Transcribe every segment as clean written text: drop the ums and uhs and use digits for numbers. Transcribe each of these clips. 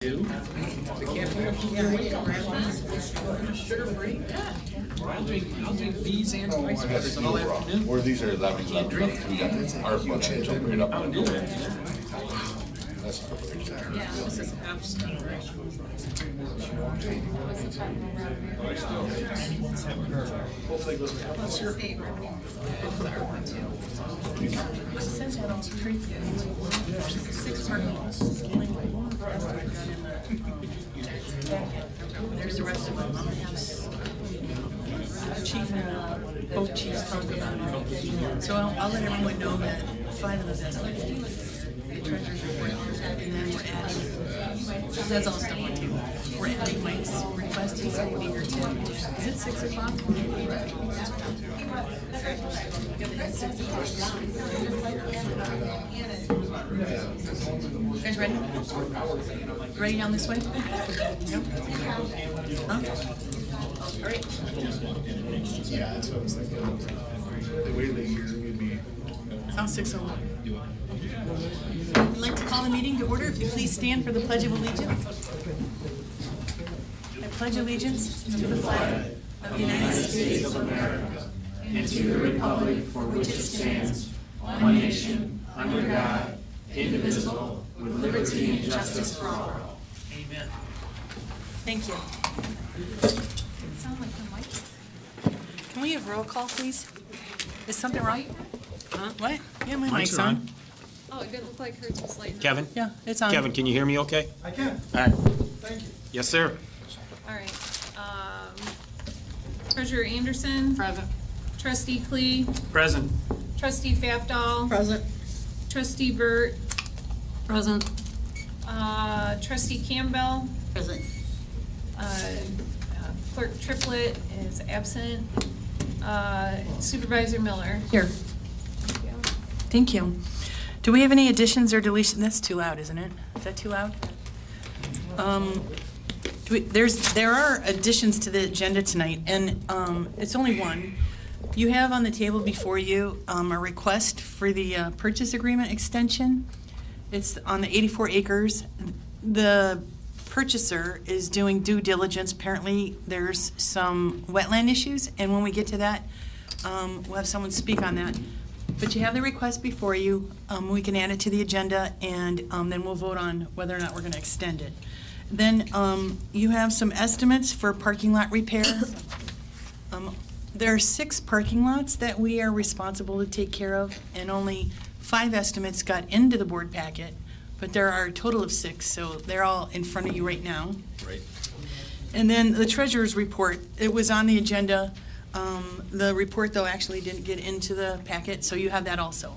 Do? The caffeine? Sugar free? I'll drink these and spice waters all afternoon. Or these are 11, we got our budget, jump right up on it. That's not a big factor. Yeah, this is absolutely right. Hopefully it goes this year. It says that on the tree. 6 parking lots. There's the rest of them. I'm gonna have Chief and both chiefs talk about it. So I'll let everyone know that 5 of the best. The treasurer's report, and then we're adding, that's all stuff on table. We're adding Mike's request, he's gonna be here too. Is it 6 o'clock? You guys ready? Ready down this way? Yep. Huh? All right. Yeah, that's what I was thinking. The way they hear would be. Sounds 6:01. I'd like to call the meeting to order. If you please stand for the Pledge of Allegiance. I pledge allegiance to the flag of the United States of America and to the republic for which it stands, one nation, under God, indivisible, with liberty and justice for all. Amen. Thank you. Sound like the mic? Can we have roll call, please? Is something wrong? Huh? What? Yeah, my mic's on. Oh, it didn't look like hers was lighting up. Kevin? Yeah, it's on. Kevin, can you hear me okay? I can. All right. Thank you. Yes, sir. All right. Treasurer Anderson. Present. Trustee Klee. Present. Trustee Fafdahl. Present. Trustee Burt. Present. Trustee Campbell. Present. Clerk Triplett is absent. Supervisor Miller. Here. Thank you. Do we have any additions or deletions? That's too loud, isn't it? Is that too loud? There are additions to the agenda tonight, and it's only one. You have on the table before you a request for the purchase agreement extension. It's on the 84 acres. The purchaser is doing due diligence. Apparently, there's some wetland issues, and when we get to that, we'll have someone speak on that. But you have the request before you. We can add it to the agenda, and then we'll vote on whether or not we're going to extend it. Then you have some estimates for parking lot repair. There are 6 parking lots that we are responsible to take care of, and only 5 estimates got into the board packet, but there are a total of 6, so they're all in front of you right now. Right. And then the treasurer's report, it was on the agenda. The report, though, actually didn't get into the packet, so you have that also.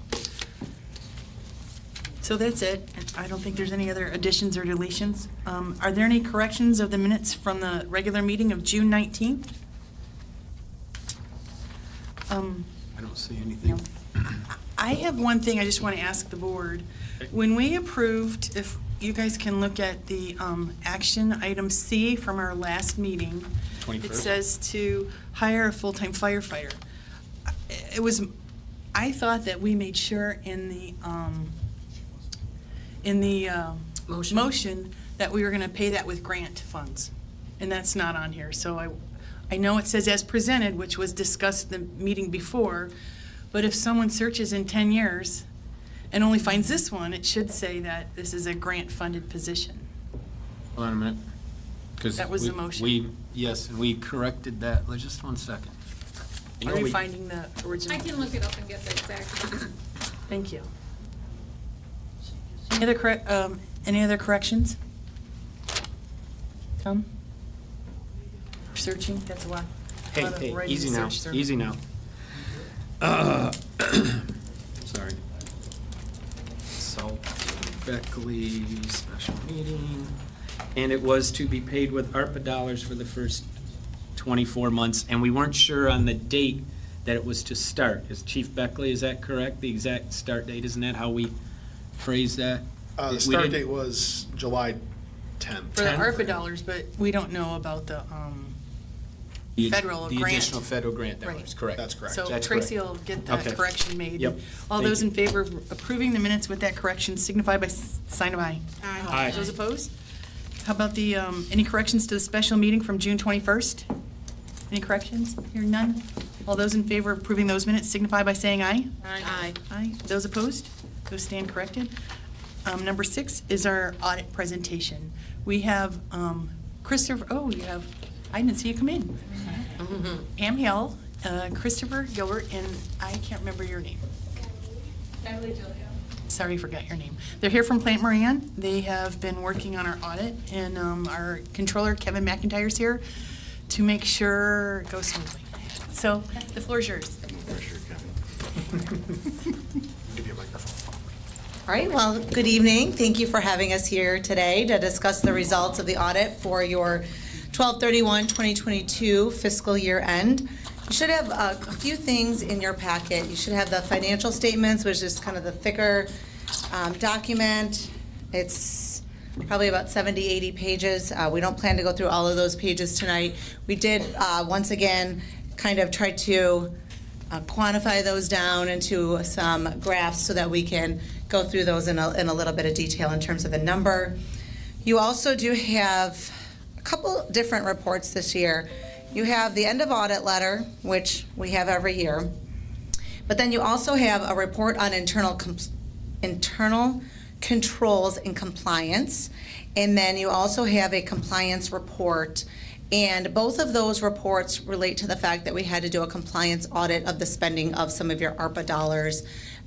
So that's it. I don't think there's any other additions or deletions. Are there any corrections of the minutes from the regular meeting of June 19th? I don't see anything. I have one thing I just want to ask the board. When we approved, if you guys can look at the action item C from our last meeting, 21st. It says to hire a full-time firefighter. I thought that we made sure in the motion that we were going to pay that with grant funds, and that's not on here. So I know it says as presented, which was discussed the meeting before, but if someone searches in 10 years and only finds this one, it should say that this is a grant-funded position. Hold on a minute. 'Cause That was the motion. Yes, and we corrected that. Just one second. Are you finding the original? I can look it up and get the exact. Thank you. Any other corrections? Tom? Searching, that's a lot. Hey, lot of hey, writing easy to now, search through. easy now. Sorry. Salt Beckley special meeting. And it was to be paid with ARPA dollars for the first 24 months, and we weren't sure on the date that it was to start. Is Chief Beckley, is that correct? The exact start date, isn't that how we phrase that? The start date was July 10th. For the 10th? ARPA dollars, but we don't know about the federal The grant. additional federal grant dollars, Right. correct. That's correct. So That's Tracy correct. will get that Okay. correction made. Yep. All Thank those you. in favor of approving the minutes with that correction signify by sign of aye. Aye. Those opposed? How about the, any corrections to the special meeting from June 21st? Any corrections? Hearing none? All those in favor of approving those minutes signify by saying aye. Aye. Aye. Those opposed? Those stand corrected. Number 6 is our audit presentation. We have Christopher, I didn't see you come in. Pam Hill, Christopher Gilbert, and I can't remember your name. Sorry, forgot your name. They're here from Plant Moran. They have been working on our audit, and our controller, Kevin McIntyre's here to make sure it goes smoothly. So the floor is yours. Give you a microphone. All right, well, good evening. Thank you for having us here today to discuss the results of the audit for your 12/31/2022 fiscal year end. You should have a few things in your packet. You should have the financial statements, which is kind of the thicker document. It's probably about 70, 80 pages. We don't plan to go through all of those pages tonight. We did, once again, kind of try to quantify those down into some graphs so that we can go through those in a little bit of detail in terms of the number. You also do have a couple different reports this year. You have the end of audit letter, which we have every year, but then you also have a report on internal controls and compliance, and then you also have a compliance report. And both of those reports relate to the fact that we had to do a compliance audit of the spending of some of your ARPA dollars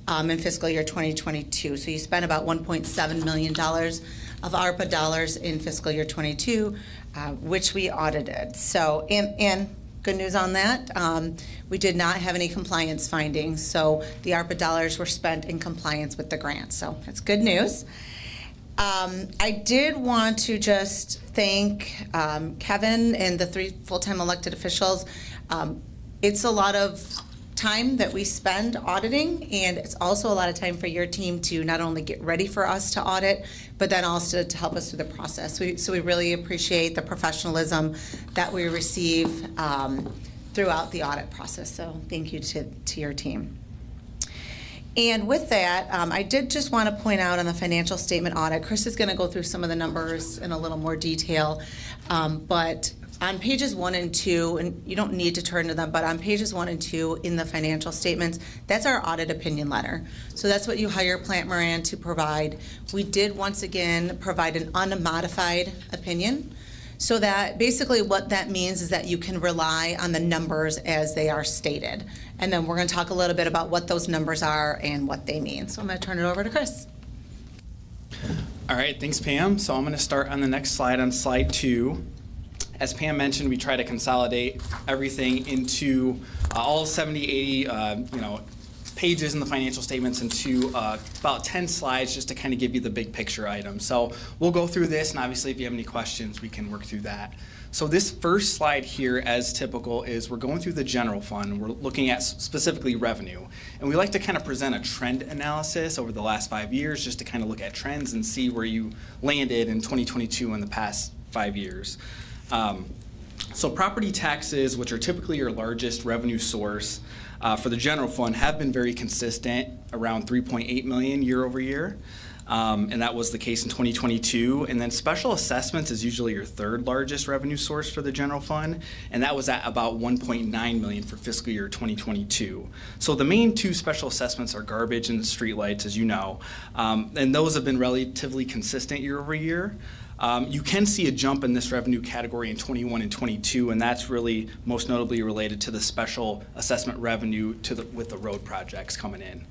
in fiscal year 2022. So you spent about $1.7 million of ARPA dollars in fiscal year 22, which we audited. So, and good news on that, we did not have any compliance findings. So the ARPA dollars were spent in compliance with the grant. So that's good news. I did want to just thank Kevin and the 3 full-time elected officials. It's a lot of time that we spend auditing, and it's also a lot of time for your team to not only get ready for us to audit, but then also to help us through the process. So we really appreciate the professionalism that we receive throughout the audit process. So thank you to your team. And with that, I did just want to point out on the financial statement audit, Chris is going to go through some of the numbers in a little more detail, but on pages 1 and 2, and you don't need to turn to them, but on pages 1 and 2 in the financial statements, that's our audit opinion letter. So that's what you hire Plant Moran to provide. We did once again provide an unmodified opinion. So that basically what that means is that you can rely on the numbers as they are stated. And then we're going to talk a little bit about what those numbers are and what they mean. So I'm going to turn it over to Chris. All right, thanks Pam. So I'm going to start on the next slide, on slide 2. As Pam mentioned, we try to consolidate everything into all 70, 80, pages in the financial statements into about 10 slides just to kind of give you the big picture items. So we'll go through this, and obviously if you have any questions, we can work through that. So this first slide here, as typical, is we're going through the general fund. We're looking at specifically revenue. And we like to kind of present a trend analysis over the last 5 years just to kind of look at trends and see where you landed in 2022 and the past 5 years. So property taxes, which are typically your largest revenue source for the general fund, have been very consistent, around $3.8 million year over year. And that was the case in 2022. And then special assessments is usually your 3rd largest revenue source for the general fund, and that was at about $1.9 million for fiscal year 2022. So the main 2 special assessments are garbage and streetlights, as you know, and those have been relatively consistent year over year. You can see a jump in this revenue category in 21 and 22, and that's really most notably related to the special assessment revenue with the road projects coming in.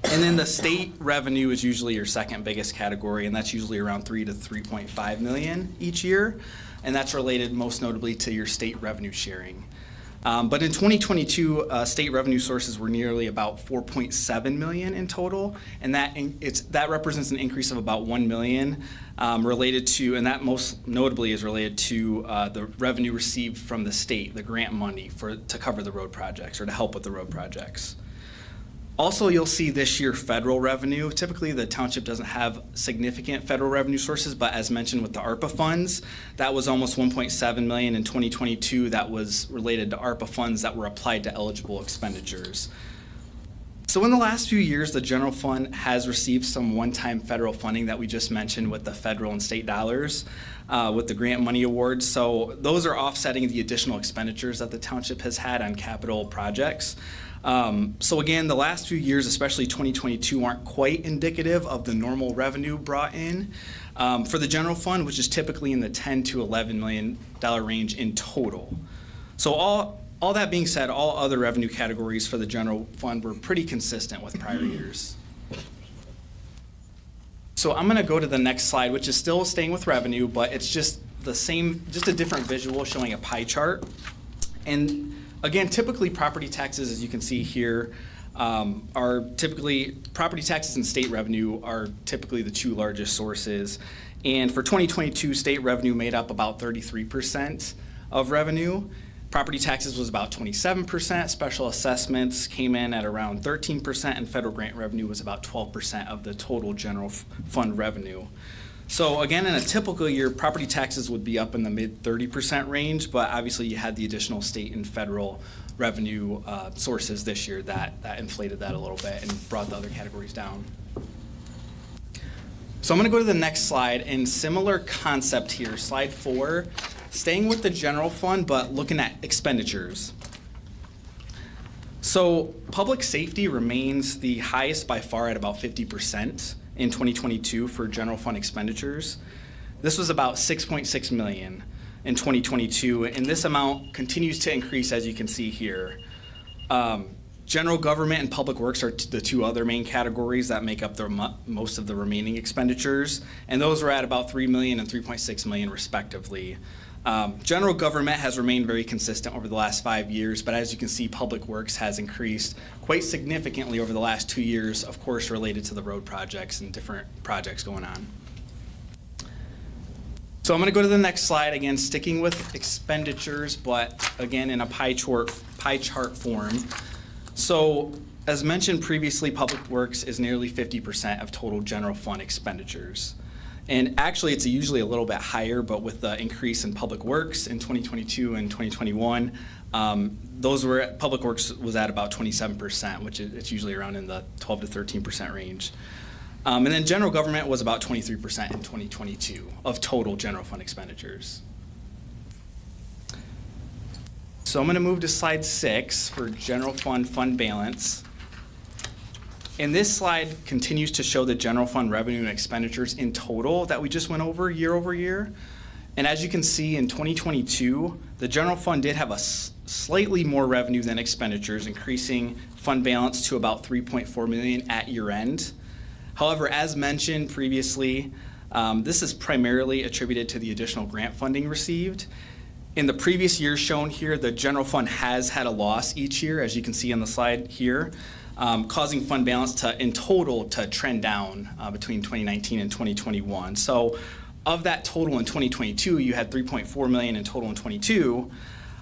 And then the state revenue is usually your 2nd biggest category, and that's usually around $3 to $3.5 million each year, and that's related most notably to your state revenue sharing. But in 2022, state revenue sources were nearly about $4.7 million in total, and that represents an increase of about $1 million related to, and that most notably is related to the revenue received from the state, the grant money to cover the road projects or to help with the road projects. Also, you'll see this year federal revenue. Typically, the township doesn't have significant federal revenue sources, but as mentioned with the ARPA funds, that was almost $1.7 million in 2022. That was related to ARPA funds that were applied to eligible expenditures. So in the last few years, the general fund has received some one-time federal funding that we just mentioned with the federal and state dollars, with the grant money awards. So those are offsetting the additional expenditures that the township has had on capital projects. So again, the last few years, especially 2022, aren't quite indicative of the normal revenue brought in for the general fund, which is typically in the $10 to $11 million range in total. So all that being said, all other revenue categories for the general fund were pretty consistent with prior years. So I'm gonna go to the next slide, which is still staying with revenue, but it's just the same, just a different visual showing a pie chart. And again, typically property taxes, as you can see here, are typically, property taxes and state revenue are typically the two largest sources. And for 2022, state revenue made up about 33% of revenue. Property taxes was about 27%, special assessments came in at around 13%, and federal grant revenue was about 12% of the total general fund revenue. So again, in a typical year, property taxes would be up in the mid 30% range, but obviously you had the additional state and federal revenue sources this year that inflated that a little bit and brought the other categories down. So I'm gonna go to the next slide, and similar concept here, slide 4, staying with the general fund, but looking at expenditures. So public safety remains the highest by far at about 50% in 2022 for general fund expenditures. This was about 6.6 million in 2022, and this amount continues to increase, as you can see here. General government and public works are the two other main categories that make up most of the remaining expenditures, and those are at about 3 million and 3.6 million respectively. General government has remained very consistent over the last 5 years, but as you can see, public works has increased quite significantly over the last 2 years, of course related to the road projects and different projects going on. So I'm going to go to the next slide, again sticking with expenditures, but again in a pie chart form. So as mentioned previously, public works is nearly 50% of total general fund expenditures. And actually, it's usually a little bit higher, but with the increase in public works in 2022 and 2021, public works was at about 27%, which it's usually around in the 12 to 13% range. And then general government was about 23% in 2022 of total general fund expenditures. So I'm going to move to slide 6 for general fund balance. And this slide continues to show the general fund revenue and expenditures in total that we just went over year. And as you can see, in 2022, the general fund did have a slightly more revenue than expenditures, increasing fund balance to about 3.4 million at year end. However, as mentioned previously, this is primarily attributed to the additional grant funding received. In the previous years shown here, the general fund has had a loss each year, as you can see on the slide here, causing fund balance in total to trend down between 2019 and 2021. So of that total in 2022, you had 3.4 million in total in 22.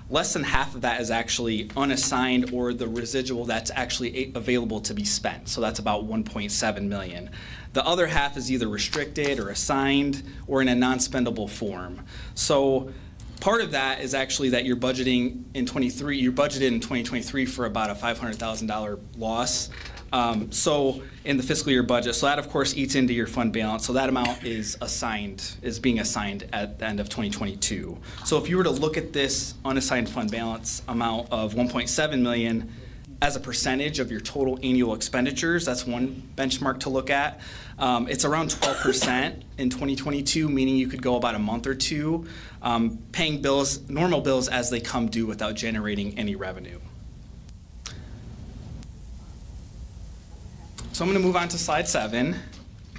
Less than half of that is actually unassigned, or the residual that's actually available to be spent. So that's about 1.7 million. The other half is either restricted or assigned or in a non-spendable form. So part of that is actually that you're budgeting in 23, you budgeted in 2023 for about a $500,000 loss. So in the fiscal year budget, so that of course eats into your fund balance. So that amount is being assigned at the end of 2022. So if you were to look at this unassigned fund balance amount of 1.7 million as a percentage of your total annual expenditures, that's one benchmark to look at. It's around 12% in 2022, meaning you could go about a month or two paying bills, normal bills as they come due without generating any revenue. So I'm going to move on to slide 7.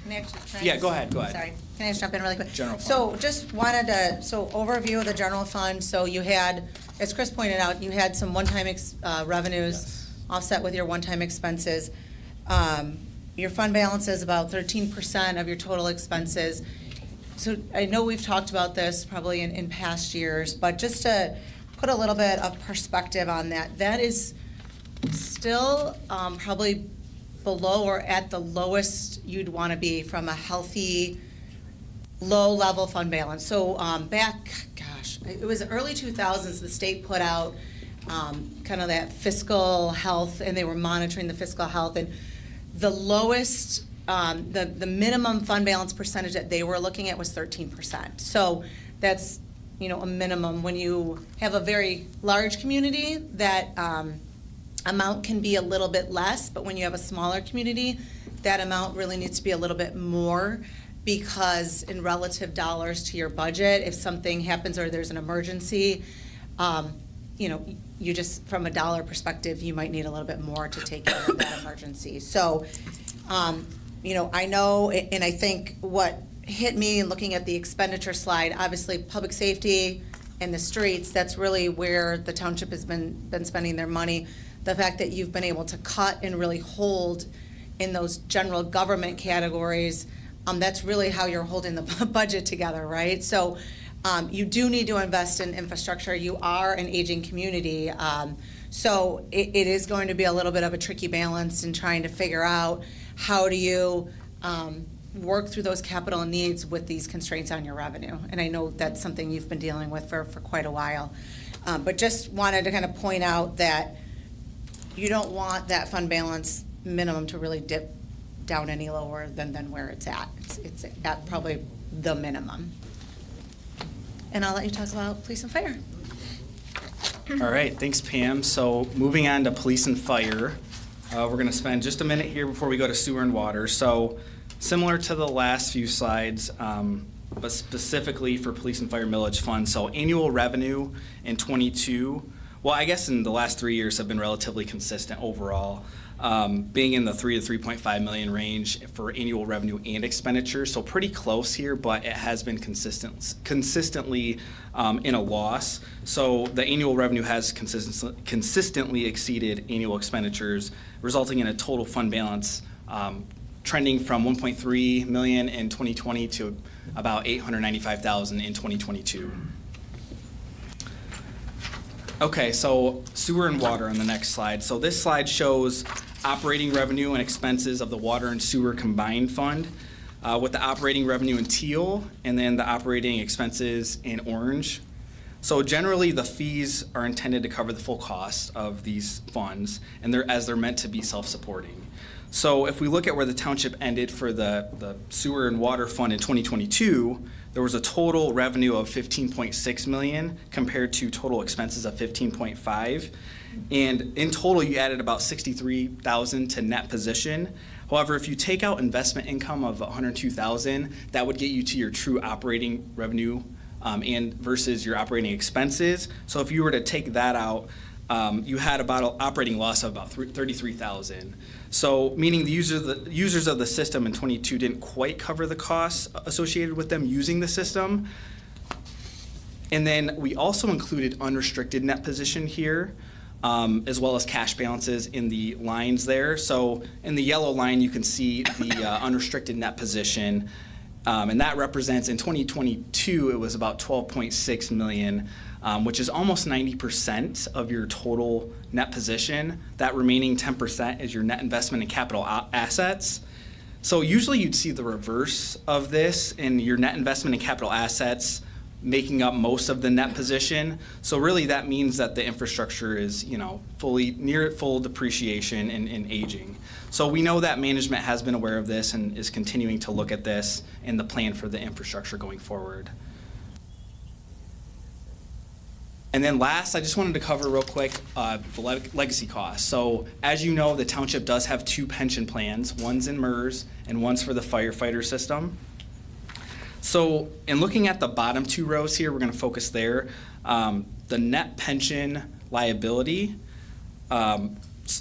Can I Yeah, just- go ahead. Sorry, can I just jump in really quick? General fund. So just wanted to, overview of the general fund. So you had, as Chris pointed out, you had some one-time revenues offset with your one-time expenses. Your fund balance is about 13% of your total expenses. So I know we've talked about this probably in past years, but just to put a little bit of perspective on that, that is still probably below or at the lowest you'd want to be from a healthy, low-level fund balance. So back, gosh, it was early 2000s, the state put out kind of that fiscal health, and they were monitoring the fiscal health. And the lowest, the minimum fund balance percentage that they were looking at was 13%. So that's, a minimum. When you have a very large community, that amount can be a little bit less, but when you have a smaller community, that amount really needs to be a little bit more, because in relative dollars to your budget, if something happens or there's an emergency, you just, from a dollar perspective, you might need a little bit more to take care of that emergency. So, I know, and I think what hit me in looking at the expenditure slide, obviously, public safety and the streets, that's really where the township has been spending their money. The fact that you've been able to cut and really hold in those general government categories, that's really how you're holding the budget together, right? So you do need to invest in infrastructure. You are an aging community. So it is going to be a little bit of a tricky balance in trying to figure out how do you work through those capital needs with these constraints on your revenue. And I know that's something you've been dealing with for quite a while. But just wanted to kind of point out that you don't want that fund balance minimum to really dip down any lower than where it's at. It's at probably the minimum. And I'll let you talk about police and fire. All right, thanks, Pam. So moving on to police and fire, we're going to spend just a minute here before we go to sewer and water. So similar to the last few slides, but specifically for police and fire millage fund. So annual revenue in '22, well, I guess in the last 3 years have been relatively consistent overall, being in the 3 to 3.5 million range for annual revenue and expenditure. So pretty close here, but it has been consistently in a loss. So the annual revenue has consistently exceeded annual expenditures, resulting in a total fund balance trending from 1.3 million in 2020 to about 895,000 in 2022. Okay, so sewer and water on the next slide. So this slide shows operating revenue and expenses of the water and sewer combined fund, with the operating revenue in teal and then the operating expenses in orange. So generally, the fees are intended to cover the full cost of these funds, and they're meant to be self-supporting. So if we look at where the township ended for the sewer and water fund in 2022, there was a total revenue of 15.6 million compared to total expenses of 15.5. And in total, you added about 63,000 to net position. However, if you take out investment income of 102,000, that would get you to your true operating revenue and versus your operating expenses. So if you were to take that out, you had about an operating loss of about 33,000. So meaning the users of the system in 22 didn't quite cover the costs associated with them using the system. And then we also included unrestricted net position here, as well as cash balances in the lines there. So in the yellow line, you can see the unrestricted net position, and that represents, in 2022, it was about 12.6 million, which is almost 90% of your total net position. That remaining 10% is your net investment in capital assets. So usually you'd see the reverse of this in your net investment in capital assets making up most of the net position. So really that means that the infrastructure is, near full depreciation and aging. So we know that management has been aware of this and is continuing to look at this in the plan for the infrastructure going forward. And then last, I just wanted to cover real quick the legacy costs. So as you know, the township does have 2 pension plans. One's in MERS and one's for the firefighter system. So in looking at the bottom 2 rows here, we're going to focus there. The net pension liability,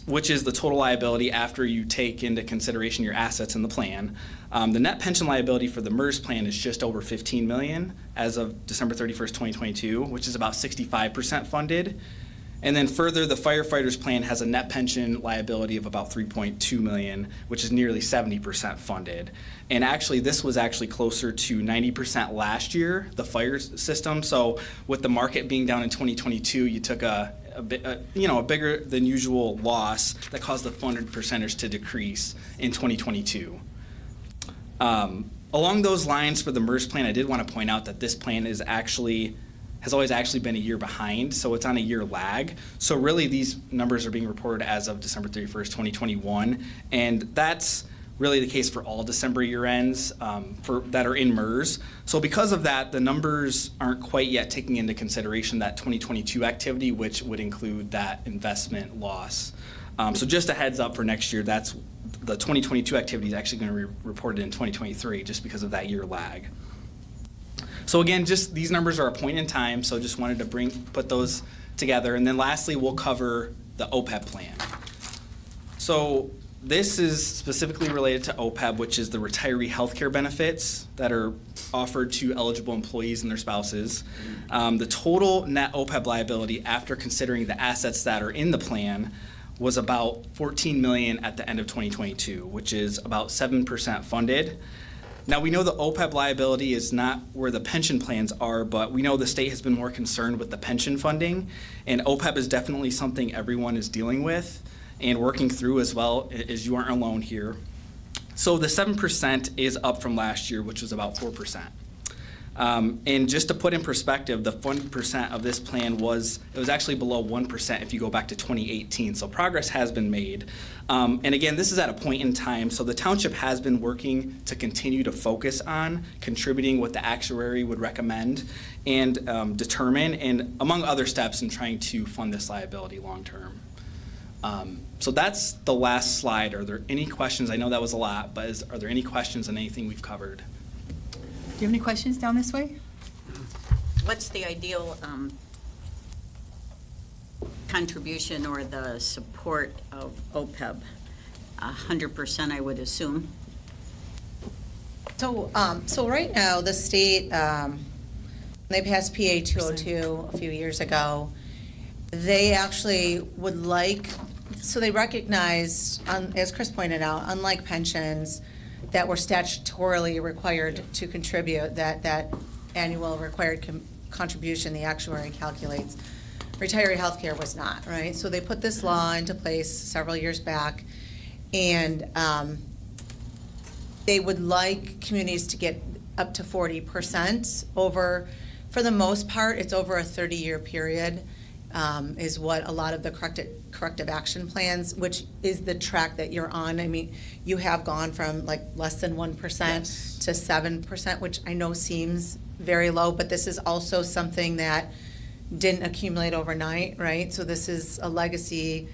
which is the total liability after you take into consideration your assets in the plan. The net pension liability for the MERS plan is just over 15 million as of December 31st, 2022, which is about 65% funded. And then further, the firefighters plan has a net pension liability of about 3.2 million, which is nearly 70% funded. And actually, this was actually closer to 90% last year, the fire system. So with the market being down in 2022, you took a bigger than usual loss that caused the funded percentage to decrease in 2022. Along those lines for the MERS plan, I did want to point out that this plan is actually has always actually been a year behind, so it's on a year lag. So really, these numbers are being reported as of December 31st, 2021, and that's really the case for all December year ends that are in MERS. So because of that, the numbers aren't quite yet taking into consideration that 2022 activity, which would include that investment loss. So just a heads up for next year, that's the 2022 activity is actually going to be reported in 2023 just because of that year lag. So again, just these numbers are a point in time, so just wanted to put those together. And then lastly, we'll cover the OPEB plan. So this is specifically related to OPEB, which is the retiree healthcare benefits that are offered to eligible employees and their spouses. The total net OPEB liability after considering the assets that are in the plan was about $14 million at the end of 2022, which is about 7% funded. Now, we know the OPEB liability is not where the pension plans are, but we know the state has been more concerned with the pension funding, and OPEB is definitely something everyone is dealing with and working through as well, as you aren't alone here. So the 7% is up from last year, which was about 4%. And just to put in perspective, the 1% of this plan was actually below 1% if you go back to 2018. So progress has been made. And again, this is at a point in time. So the township has been working to continue to focus on contributing what the actuary would recommend and determine, and among other steps in trying to fund this liability long term. So that's the last slide. Are there any questions? I know that was a lot, but are there any questions on anything we've covered? Do you have any questions down this way? What's the ideal contribution or the support of OPEB? 100%, I would assume. So right now, the state, they passed PA 202 a few years ago. They actually would like, so they recognized, as Chris pointed out, unlike pensions that were statutorily required to contribute, that annual required contribution the actuary calculates, retiree healthcare was not, right? So they put this law into place several years back, and they would like communities to get up to 40% over, for the most part, it's over a 30-year period, is what a lot of the corrective action plans, which is the track that you're on. I mean, you have gone from like less than 1% to 7%, which I know seems very low, but this is also something that didn't accumulate overnight, right? So this is a legacy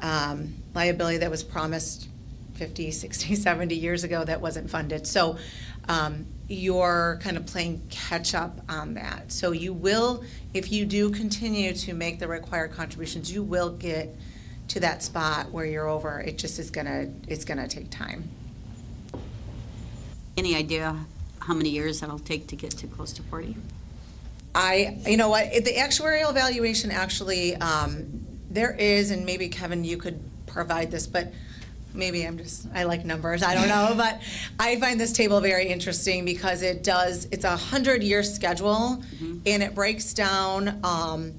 liability that was promised 50, 60, 70 years ago that wasn't funded. So you're kind of playing catch up on that. So you will, if you do continue to make the required contributions, you will get to that spot where you're over. It just is it's gonna take time. Any idea how many years that'll take to get to close to 40? You know what, the actuarial evaluation actually, there is, and maybe Kevin, you could provide this, but maybe I like numbers, I don't know, but I find this table very interesting because it's a 100-year schedule, and it breaks down, and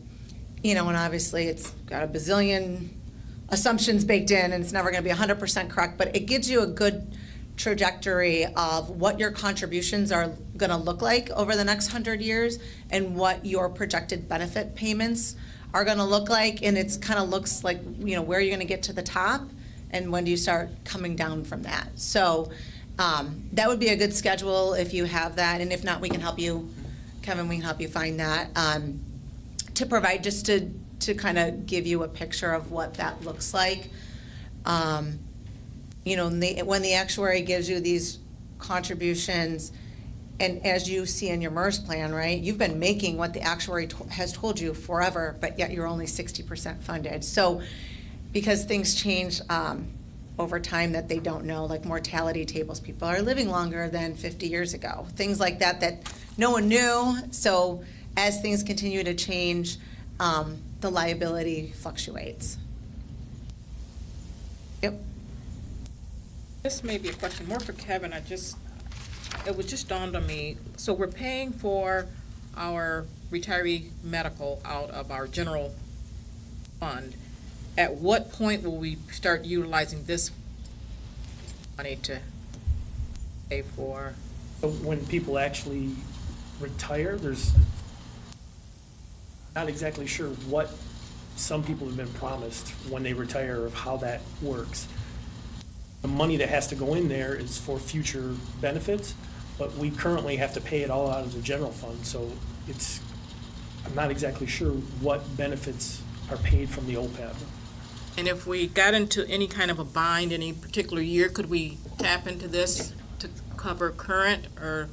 obviously it's got a bazillion assumptions baked in, and it's never gonna be 100% correct, but it gives you a good trajectory of what your contributions are gonna look like over the next 100 years and what your projected benefit payments are gonna look like, and it's kind of looks like, where you're gonna get to the top, and when do you start coming down from that? So that would be a good schedule if you have that, and if not, we can help you, Kevin, we can help you find that to provide, just to kind of give you a picture of what that looks like. When the actuary gives you these contributions, and as you see in your MERS plan, right, you've been making what the actuary has told you forever, but yet you're only 60% funded. So because things change over time that they don't know, like mortality tables, people are living longer than 50 years ago, things like that no one knew. So as things continue to change, the liability fluctuates. Yep. This may be a question more for Kevin. It was just dawned on me. So we're paying for our retiree medical out of our general fund. At what point will we start utilizing this money to pay for? When people actually retire, there's not exactly sure what some people have been promised when they retire, of how that works. The money that has to go in there is for future benefits, but we currently have to pay it all out of the general fund, so I'm not exactly sure what benefits are paid from the OPEB. And if we got into any kind of a bind any particular year, could we tap into this to cover current, or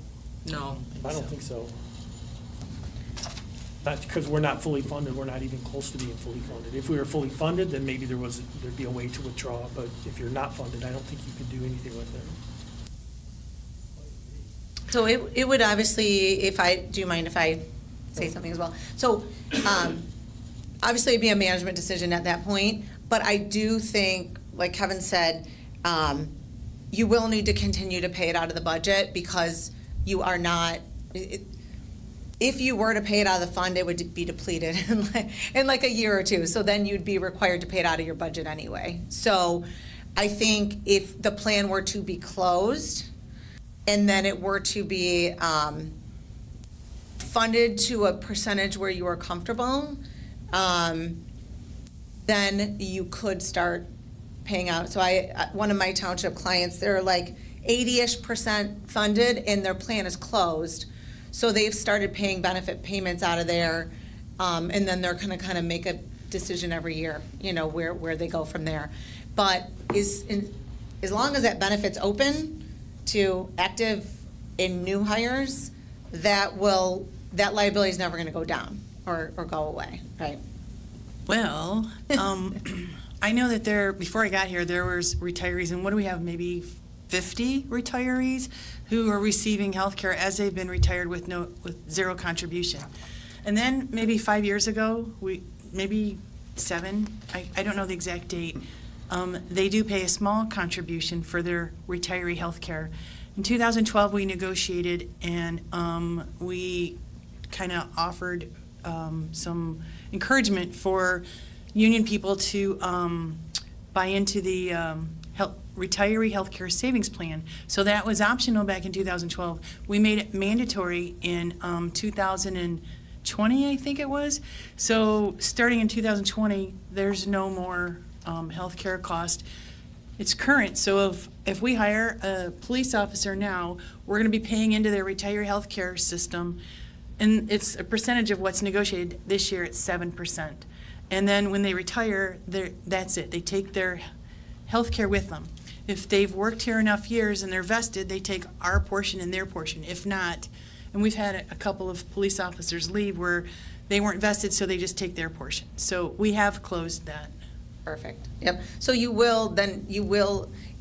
no? I don't think so. Not because we're not fully funded, we're not even close to being fully funded. If we were fully funded, then maybe there'd be a way to withdraw, but if you're not funded, I don't think you could do anything with it. So it would obviously, do you mind if I say something as well? So, obviously it'd be a management decision at that point, but I do think, like Kevin said, you will need to continue to pay it out of the budget, because you are not, if you were to pay it out of the fund, it would be depleted in like a year or two. So then you'd be required to pay it out of your budget anyway. So I think if the plan were to be closed and then it were to be funded to a percentage where you are comfortable, then you could start paying out. So one of my township clients, they're like 80-ish% funded and their plan is closed. So they've started paying benefit payments out of there, and then they're gonna kind of make a decision every year, where they go from there. But as long as that benefit's open to active and new hires, that liability is never gonna go down or go away, right? Well, I know that before I got here, there was retirees, and what do we have, maybe 50 retirees who are receiving health care as they've been retired with zero contribution. And then maybe 5 years ago, maybe 7, I don't know the exact date, they do pay a small contribution for their retiree health care. In 2012, we negotiated, and we kind of offered some encouragement for union people to buy into the retiree health care savings plan. So that was optional back in 2012. We made it mandatory in 2020, I think it was. So starting in 2020, there's no more health care cost. It's current. So if we hire a police officer now, we're going to be paying into their retiree health care system, and it's a percentage of what's negotiated. This year it's 7%. And then when they retire, that's it. They take their health care with them. If they've worked here enough years and they're vested, they take our portion and their portion. If not, and we've had a couple of police officers leave where they weren't vested, so they just take their portion. So we have closed that. Perfect. Yep. So you will,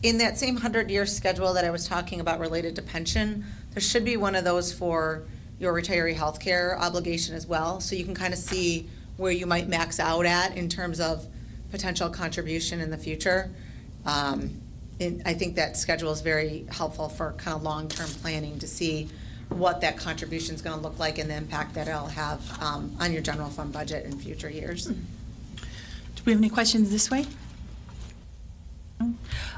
in that same 100-year schedule that I was talking about related to pension, there should be one of those for your retiree health care obligation as well. So you can kind of see where you might max out at in terms of potential contribution in the future. And I think that schedule is very helpful for kind of long-term planning to see what that contribution is going to look like and the impact that it'll have on your general fund budget in future years. Do we have any questions this way? No?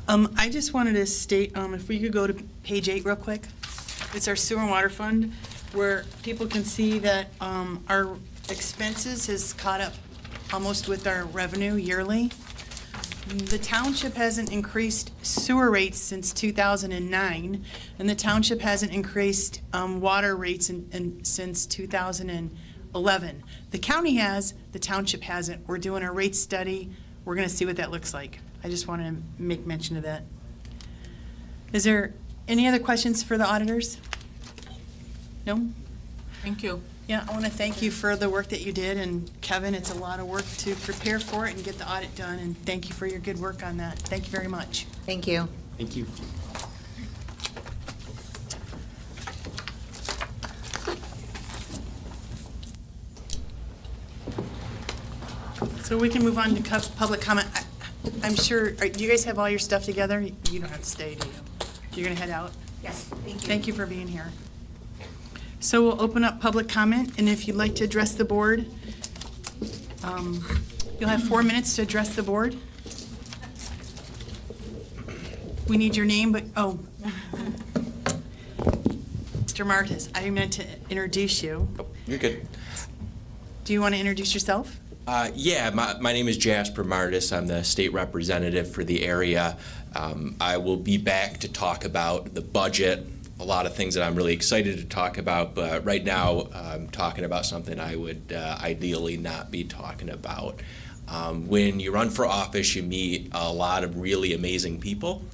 I just wanted to state, if we could go to page 8 real quick. It's our sewer and water fund, where people can see that our expenses has caught up almost with our revenue yearly. The township hasn't increased sewer rates since 2009, and the township hasn't increased water rates since 2011. The county has, the township hasn't. We're doing a rate study. We're going to see what that looks like. I just wanted to make mention of that. Is there any other questions for the auditors? No? Thank you. Yeah, I want to thank you for the work that you did, and Kevin, it's a lot of work to prepare for it and get the audit done, and thank you for your good work on that. Thank you very much. Thank you. Thank you. So we can move on to public comment. I'm sure, do you guys have all your stuff together? You don't have to stay, do you? You're going to head out? Yes, thank you. Thank you for being here. So we'll open up public comment, and if you'd like to address the board, you'll have 4 minutes to address the board. We need your name, but, Mr. Martis, I meant to introduce you. You're good. Do you want to introduce yourself? Yeah, my name is Jasper Martis. I'm the state representative for the area. I will be back to talk about the budget, a lot of things that I'm really excited to talk about, but right now I'm talking about something I would ideally not be talking about. When you run for office, you meet a lot of really amazing people.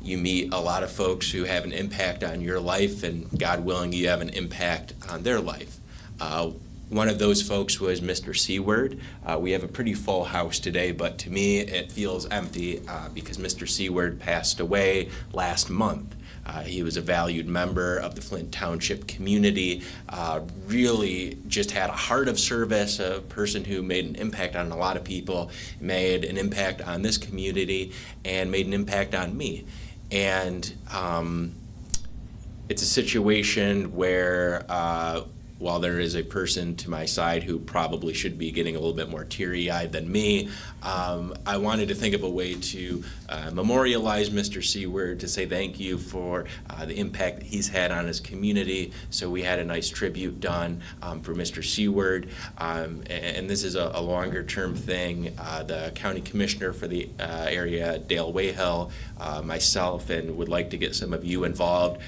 You meet a lot of folks who have an impact on your life, and God willing, you have an impact on their life. One of those folks was Mr. Seward. We have a pretty full house today, but to me it feels empty because Mr. Seward passed away last month. He was a valued member of the Flint Township community, really just had a heart of service, a person who made an impact on a lot of people, made an impact on this community, and made an impact on me. And it's a situation where while there is a person to my side who probably should be getting a little bit more teary-eyed than me, I wanted to think of a way to memorialize Mr. Seward, to say thank you for the impact that he's had on his community. So we had a nice tribute done for Mr. Seward, and this is a longer-term thing. The county commissioner for the area, Dale Wayhill, myself, and would like to get some of you involved,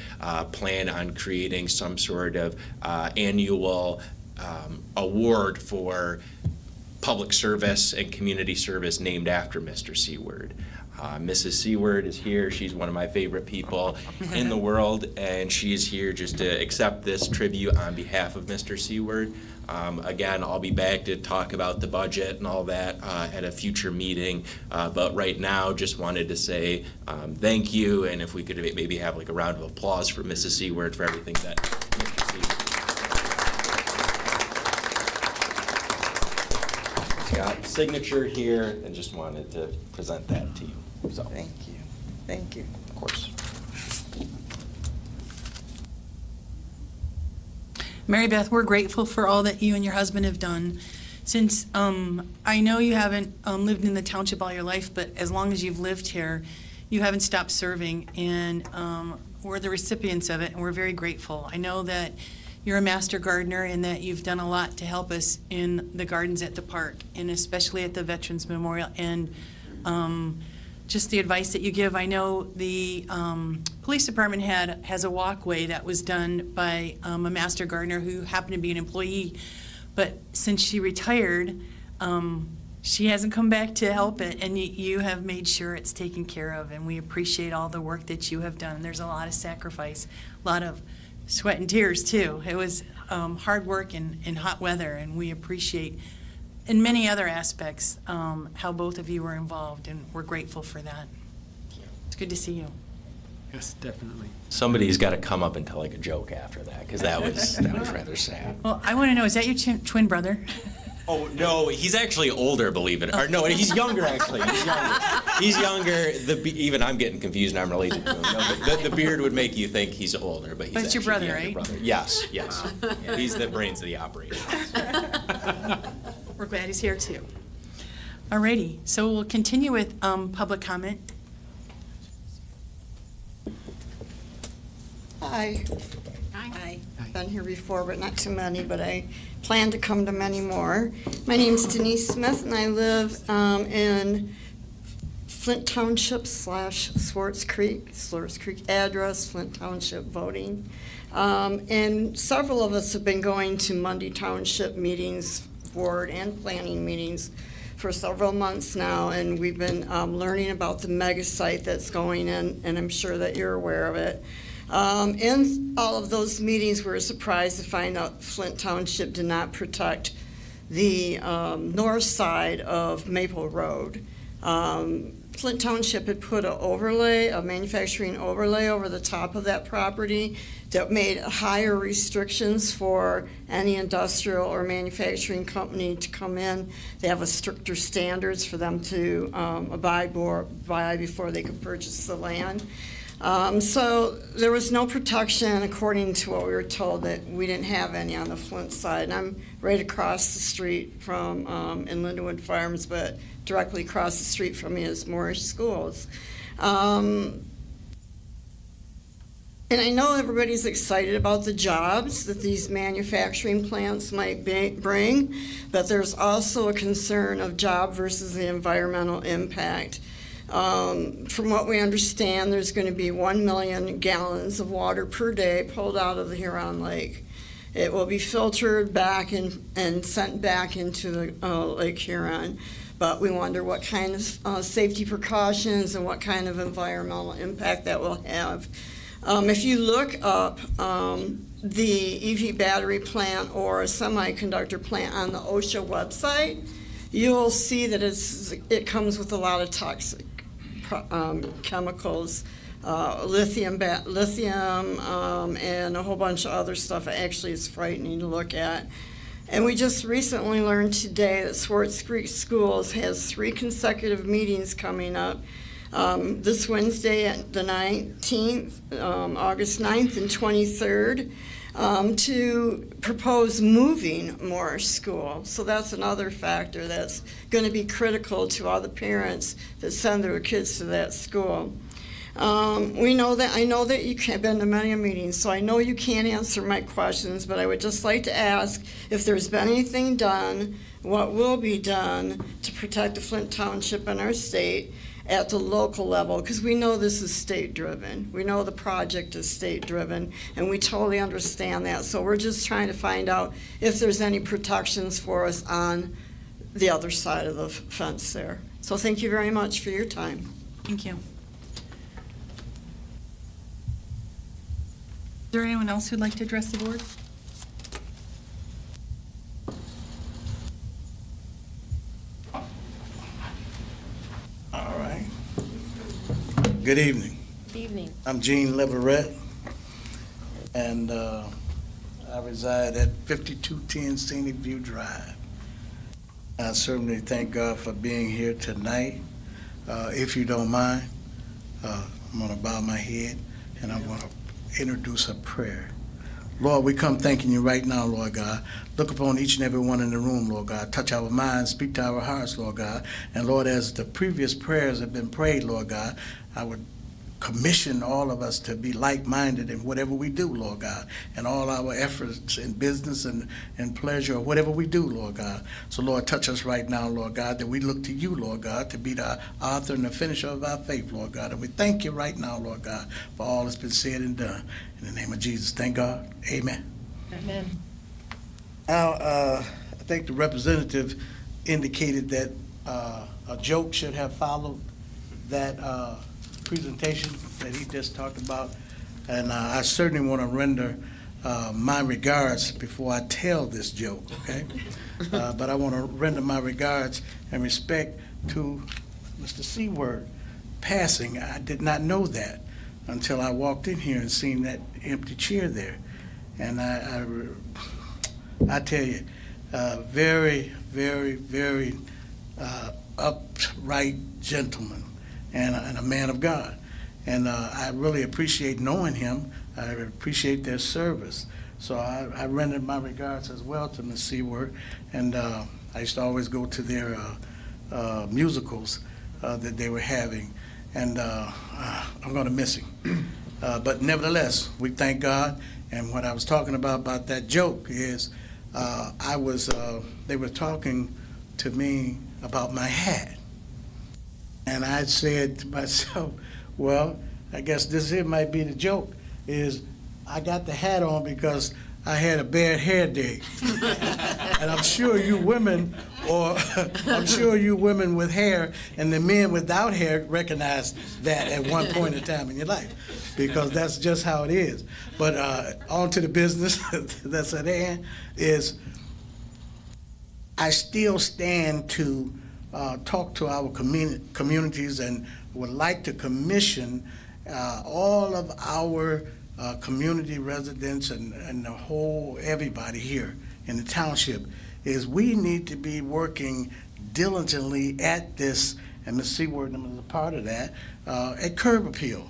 plan on creating some sort of annual award for public service and community service named after Mr. Seward. Mrs. Seward is here. She's one of my favorite people in the world, and she is here just to accept this tribute on behalf of Mr. Seward. Again, I'll be back to talk about the budget and all that at a future meeting, but right now just wanted to say thank you, and if we could maybe have like a round of applause for Mrs. Seward for everything that Mr. Seward. Got signature here, and just wanted to present that to you. So, Thank you. Thank you. of course. Mary Beth, we're grateful for all that you and your husband have done. Since I know you haven't lived in the township all your life, but as long as you've lived here, you haven't stopped serving, and we're the recipients of it, and we're very grateful. I know that you're a master gardener and that you've done a lot to help us in the gardens at the park, and especially at the Veterans Memorial, and just the advice that you give. I know the police department has a walkway that was done by a master gardener who happened to be an employee, but since she retired, she hasn't come back to help it, and you have made sure it's taken care of, and we appreciate all the work that you have done. There's a lot of sacrifice, a lot of sweat and tears too. It was hard work in hot weather, and we appreciate in many other aspects how both of you were involved, and we're grateful for that. It's good to see you. Yes, definitely. Somebody's got to come up and tell like a joke after that, because that was rather sad. Well, I want to know, is that your twin brother? Oh no, he's actually older, believe it or no, he's younger actually. He's younger. Even I'm getting confused, and I'm related to him. No, but the beard would make you think he's older, but he's But it's your actually brother, the younger right? brother. Yes. Yeah, he's the brains of the operation. We're glad he's here too. Alrighty, so we'll continue with public comment. Hi. Hi. Been here before, but not too many, but I plan to come to many more. My name's Denise Smith, and I live in Flint Township / Swartz Creek address, Flint Township voting. And several of us have been going to Monday Township meetings, board and planning meetings for several months now, and we've been learning about the mega site that's going in, and I'm sure that you're aware of it. In all of those meetings, we were surprised to find out Flint Township did not protect the north side of Maple Road. Flint Township had put a manufacturing overlay over the top of that property that made higher restrictions for any industrial or manufacturing company to come in. They have a stricter standards for them to abide by before they could purchase the land. So there was no protection, according to what we were told, that we didn't have any on the Flint side. And I'm right across the street from in Lindenwood Farms, but directly across the street from me is Moorish Schools. And I know everybody's excited about the jobs that these manufacturing plants might bring, but there's also a concern of job versus the environmental impact. From what we understand, there's going to be 1 million gallons of water per day pulled out of the Huron Lake. It will be filtered back and sent back into the Lake Huron. But we wonder what kind of safety precautions and what kind of environmental impact that will have. If you look up the EV battery plant or a semiconductor plant on the OSHA website, you'll see that it comes with a lot of toxic chemicals, lithium, and a whole bunch of other stuff. Actually, it's frightening to look at. And we just recently learned today that Swartz Creek Schools has 3 consecutive meetings coming up. This Wednesday at the 19th, August 9th and 23rd, to propose moving Morris School. So that's another factor that's going to be critical to all the parents that send their kids to that school. I know that you have been to many meetings, so I know you can't answer my questions, but I would just like to ask if there's been anything done, what will be done to protect the Flint Township and our state at the local level, because we know this is state-driven. We know the project is state-driven, and we totally understand that. So we're just trying to find out if there's any protections for us on the other side of the fence there. So thank you very much for your time. Thank you. Is there anyone else who'd like to address the board? All right. Good evening. Good evening. I'm Gene Leverett, and I reside at 5210 Scenic View Drive. I certainly thank God for being here tonight. If you don't mind, I'm going to bow my head, and I'm going to introduce a prayer. Lord, we come thanking you right now, Lord God. Look upon each and every one in the room, Lord God. Touch our minds, speak to our hearts, Lord God. And Lord, as the previous prayers have been prayed, Lord God, I would commission all of us to be like-minded in whatever we do, Lord God, and all our efforts in business and pleasure or whatever we do, Lord God. So, Lord, touch us right now, Lord God, that we look to you, Lord God, to be the author and the finisher of our faith, Lord God. And we thank you right now, Lord God, for all that's been said and done. In the name of Jesus, thank God. Amen. Amen. Now, I think the representative indicated that a joke should have followed that presentation that he just talked about, and I certainly want to render my regards before I tell this joke, okay? But I want to render my regards and respect to Mr. Seward passing. I did not know that until I walked in here and seen that empty chair there. And I tell you, very, very, very upright gentleman and a man of God. And I really appreciate knowing him. I appreciate their service. So I rendered my regards as well to Ms. Seward. And I used to always go to their musicals that they were having. And I'm going to miss him. But nevertheless, we thank God. And what I was talking about that joke is they were talking to me about my hat. And I said to myself, well, I guess this here might be the joke, is I got the hat on because I had a bad hair day. And I'm sure you women, with hair and the men without hair recognize that at one point in time in your life, because that's just how it is. But on to the business that's at hand is I still stand to talk to our communities and would like to commission all of our community residents and the whole everybody here in the township is we need to be working diligently at this, and Ms. Seward is a part of that, at curb appeal,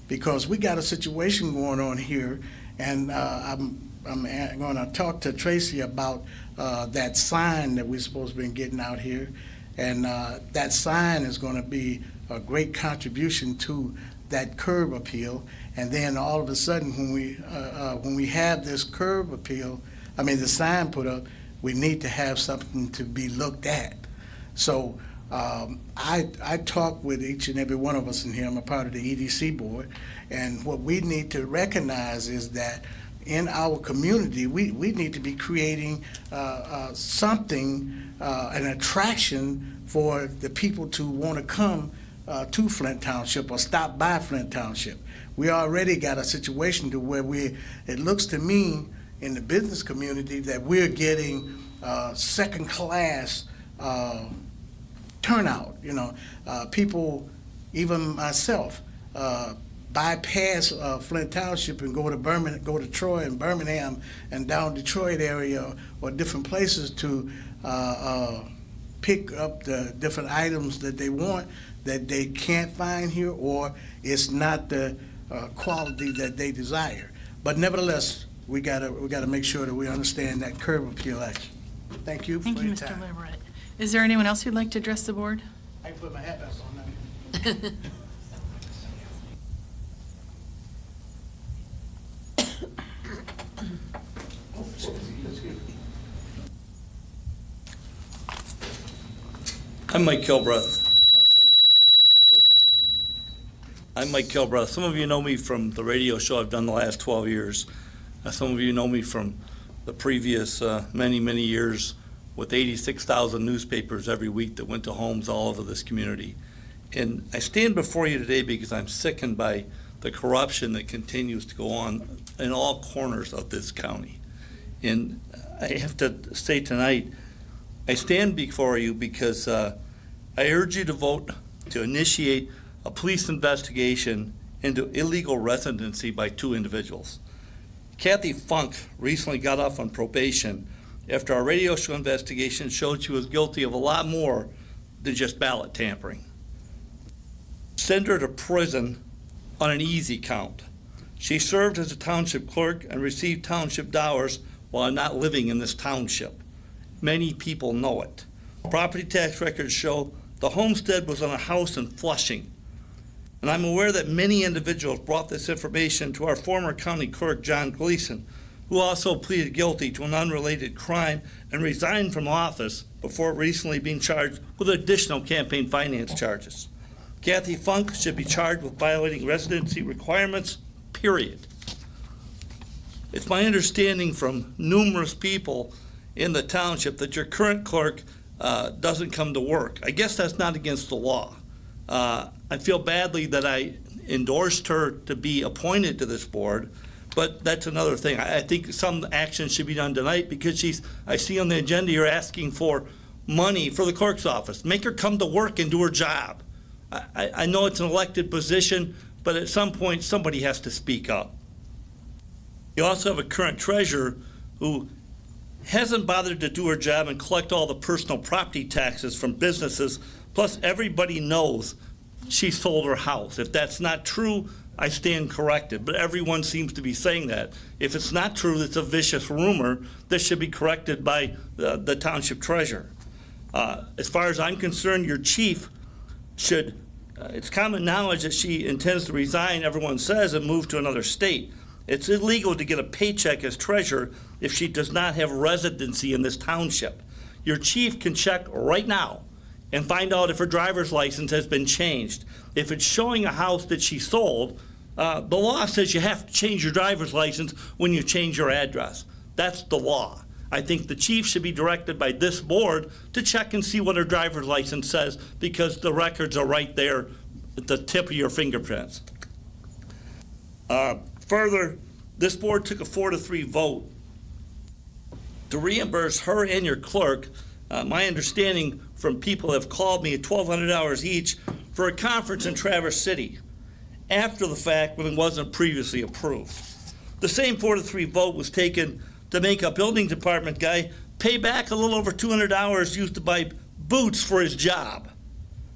because we got a situation going on here, and I'm going to talk to Tracy about that sign that we're supposed to be getting out here. And that sign is going to be a great contribution to that curb appeal. And then all of a sudden, when we have this curb appeal, the sign put up, we need to have something to be looked at. So I talk with each and every one of us in here. I'm a part of the EDC board, and what we need to recognize is that in our community, we need to be creating something, an attraction for the people to want to come to Flint Township or stop by Flint Township. We already got a situation to where it looks to me in the business community that we're getting second-class turnout. People, even myself, bypass Flint Township and go to Troy and Birmingham and down Detroit area or different places to pick up the different items that they want that they can't find here, or it's not the quality that they desire. But nevertheless, we gotta make sure that we understand that curb appeal action. Thank you for Thank you, your Mr. time. Leverett. Is there anyone else who'd like to address the board? I can put my hat back on now. I'm Mike Kilbreth. Some of you know me from the radio show I've done the last 12 years. Some of you know me from the previous many, many years with 86,000 newspapers every week that went to homes all over this community. And I stand before you today because I'm sickened by the corruption that continues to go on in all corners of this county. And I have to say tonight, I stand before you because I urge you to vote to initiate a police investigation into illegal residency by 2 individuals. Kathy Funk recently got off on probation after our radio show investigation showed she was guilty of a lot more than just ballot tampering. Send her to prison on an easy count. She served as a township clerk and received township dollars while not living in this township. Many people know it. Property tax records show the homestead was on a house in Flushing. And I'm aware that many individuals brought this information to our former county clerk, John Gleason, who also pleaded guilty to an unrelated crime and resigned from office before recently being charged with additional campaign finance charges. Kathy Funk should be charged with violating residency requirements, period. It's my understanding from numerous people in the township that your current clerk doesn't come to work. I guess that's not against the law. I feel badly that I endorsed her to be appointed to this board, but that's another thing. I think some action should be done tonight because I see on the agenda you're asking for money for the clerk's office. Make her come to work and do her job. I know it's an elected position, but at some point somebody has to speak up. You also have a current treasurer who hasn't bothered to do her job and collect all the personal property taxes from businesses, plus everybody knows she sold her house. If that's not true, I stand corrected, but everyone seems to be saying that. If it's not true, it's a vicious rumor that should be corrected by the township treasurer. As far as I'm concerned, your chief should, it's common knowledge that she intends to resign, everyone says, and move to another state. It's illegal to get a paycheck as treasurer if she does not have residency in this township. Your chief can check right now and find out if her driver's license has been changed. If it's showing a house that she sold, the law says you have to change your driver's license when you change your address. That's the law. I think the chief should be directed by this board to check and see what her driver's license says because the records are right there at the tip of your fingerprints. Further, this board took a 4-3 vote to reimburse her and your clerk. My understanding from people have called me at $1,200 each for a conference in Traverse City after the fact when it wasn't previously approved. The same 4-3 vote was taken to make a building department guy pay back a little over $200 used to buy boots for his job,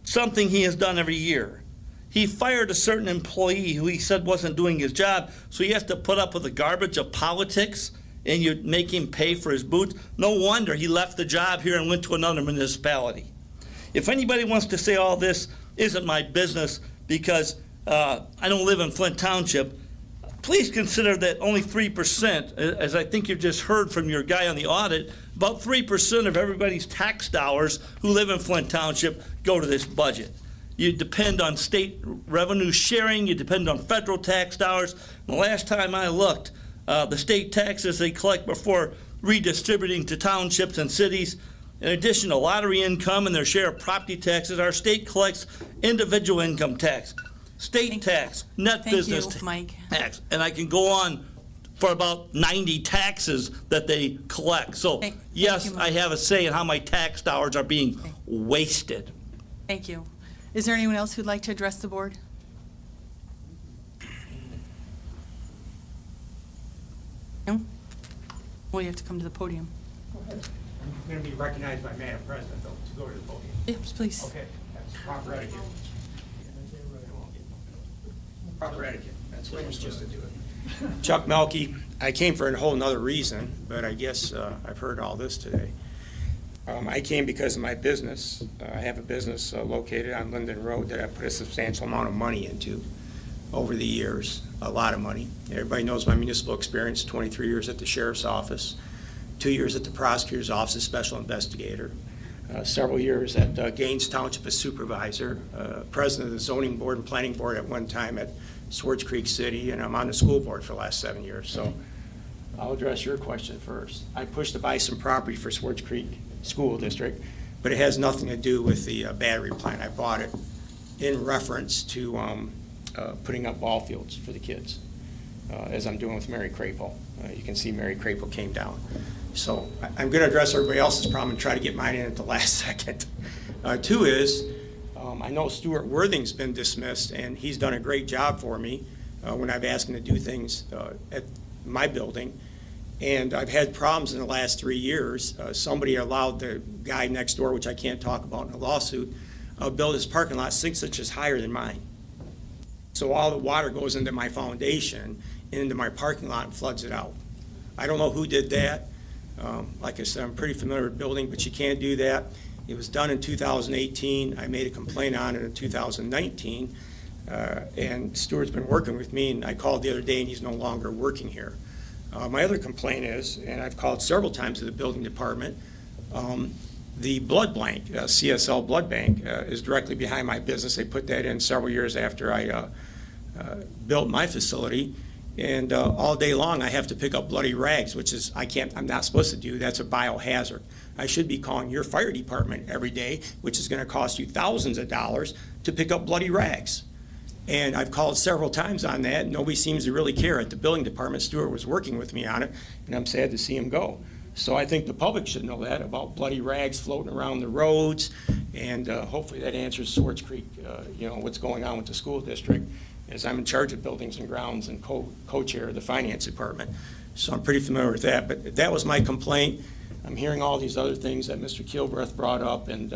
something he has done every year. He fired a certain employee who he said wasn't doing his job, so he has to put up with the garbage of politics and you make him pay for his boots. No wonder he left the job here and went to another municipality. If anybody wants to say all this isn't my business because I don't live in Flint Township, please consider that only 3%, as I think you've just heard from your guy on the audit, about 3% of everybody's tax dollars who live in Flint Township go to this budget. You depend on state revenue sharing, you depend on federal tax dollars. The last time I looked, the state taxes they collect before redistributing to townships and cities, in addition to lottery income and their share of property taxes, our state collects individual income tax, state tax, net business Thank you, Mike. tax. And I can go on for about 90 taxes that they collect. So, yes, you, Mike. I have a say in how my tax dollars are being wasted. Thank you. Is there anyone else who'd like to address the board? No? Well, you have to come to the podium. I'm going to be recognized by Madam President, though, to go to the podium. Yes, please. Okay, that's proper etiquette. Proper etiquette, that's what we're supposed to do. Chuck Melkey, I came for a whole nother reason, but I guess I've heard all this today. I came because of my business. I have a business located on Linden Road that I put a substantial amount of money into over the years, a lot of money. Everybody knows my municipal experience, 23 years at the sheriff's office, 2 years at the prosecutor's office as special investigator, several years at Gaines Township as supervisor, president of the zoning board and planning board at one time at Swartz Creek City, and I'm on the school board for the last 7 years. So I'll address your question first. I pushed to buy some property for Swartz Creek School District, but it has nothing to do with the battery plant. I bought it in reference to putting up ball fields for the kids, as I'm doing with Mary Crapo. You can see Mary Crapo came down. So I'm going to address everybody else's problem and try to get mine in at the last second. Two is, I know Stuart Worthing's been dismissed, and he's done a great job for me when I've asked him to do things at my building. And I've had problems in the last 3 years. Somebody allowed the guy next door, which I can't talk about in a lawsuit, build his parking lot 6 inches higher than mine. So all the water goes into my foundation and into my parking lot and floods it out. I don't know who did that. Like I said, I'm pretty familiar with building, but you can't do that. It was done in 2018. I made a complaint on it in 2019. And Stuart's been working with me, and I called the other day, and he's no longer working here. My other complaint is, and I've called several times to the building department, the blood bank, CSL blood bank, is directly behind my business. They put that in several years after I built my facility. And all day long, I have to pick up bloody rags, which is, I'm not supposed to do. That's a biohazard. I should be calling your fire department every day, which is going to cost you thousands of dollars to pick up bloody rags. And I've called several times on that. Nobody seems to really care. At the building department, Stuart was working with me on it, and I'm sad to see him go. So I think the public should know that about bloody rags floating around the roads, and hopefully that answers Swartz Creek, what's going on with the school district, as I'm in charge of buildings and grounds and co-chair of the finance department. So I'm pretty familiar with that, but that was my complaint. I'm hearing all these other things that Mr. Kilbreth brought up, and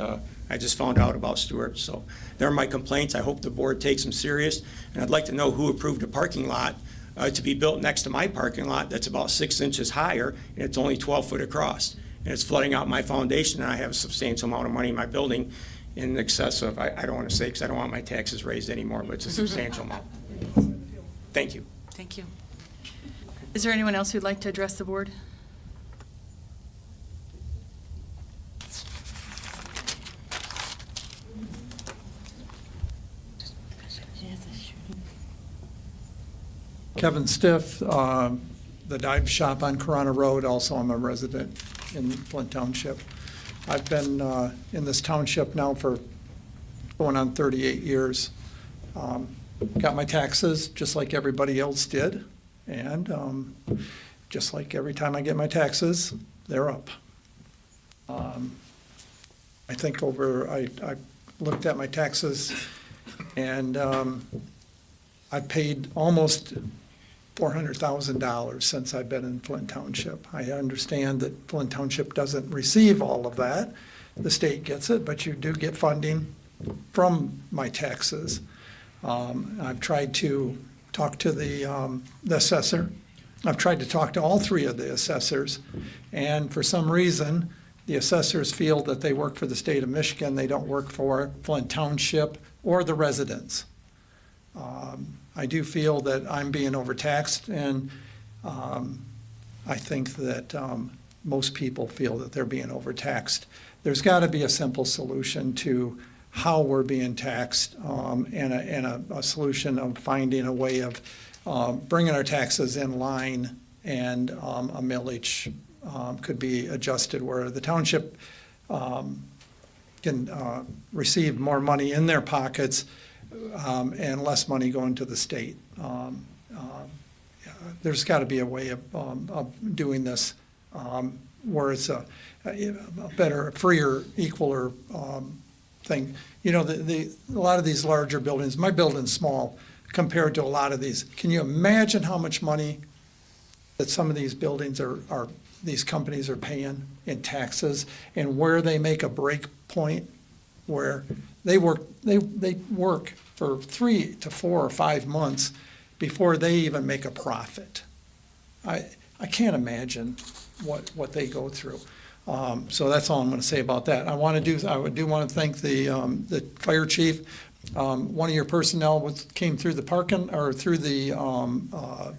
I just found out about Stuart. So they're my complaints. I hope the board takes them serious, and I'd like to know who approved a parking lot to be built next to my parking lot that's about 6 inches higher, and it's only 12 foot across. And it's flooding out my foundation, and I have a substantial amount of money in my building in excess of, I don't want to say because I don't want my taxes raised anymore, but it's a substantial amount. Thank you. Thank you. Is there anyone else who'd like to address the board? Kevin Stiff, the dive shop on Corona Road. Also, I'm a resident in Flint Township. I've been in this township now for going on 38 years. Got my taxes just like everybody else did, and just like every time I get my taxes, they're up. I think I looked at my taxes, and I paid almost $400,000 since I've been in Flint Township. I understand that Flint Township doesn't receive all of that. The state gets it, but you do get funding from my taxes. I've tried to talk to the assessor. I've tried to talk to all three of the assessors, and for some reason, the assessors feel that they work for the state of Michigan. They don't work for Flint Township or the residents. I do feel that I'm being overtaxed, and I think that most people feel that they're being overtaxed. There's got to be a simple solution to how we're being taxed, and a solution of finding a way of bringing our taxes in line, and a millage could be adjusted where the township can receive more money in their pockets and less money going to the state. There's got to be a way of doing this where it's a better, freer, equaler thing. You know, a lot of these larger buildings, my building's small compared to a lot of these. Can you imagine how much money that some of these buildings these companies are paying in taxes, and where they make a break point where they work for 3 to 4 or 5 months before they even make a profit. I can't imagine what they go through. So that's all I'm going to say about that. I do want to thank the fire chief. One of your personnel came through the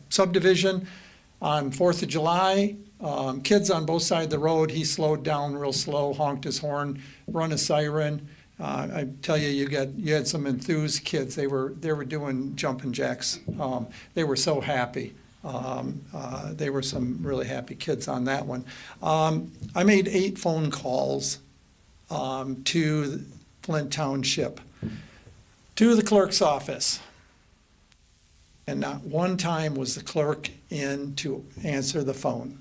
subdivision on 4th of July. Kids on both sides of the road. He slowed down real slow, honked his horn, run a siren. I tell you, you had some enthused kids. They were doing jumping jacks. They were so happy. They were some really happy kids on that one. I made 8 phone calls to Flint Township, to the clerk's office, and not one time was the clerk in to answer the phone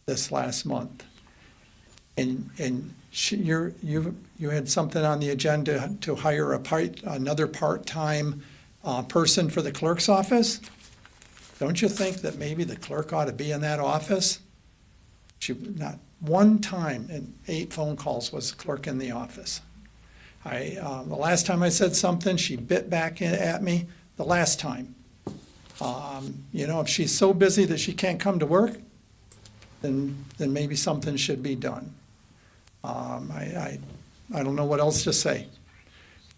this last month. And you had something on the agenda to hire another part-time person for the clerk's office. Don't you think that maybe the clerk ought to be in that office? Not one time in 8 phone calls was the clerk in the office. The last time I said something, she bit back at me. The last time. If she's so busy that she can't come to work, then maybe something should be done. I don't know what else to say.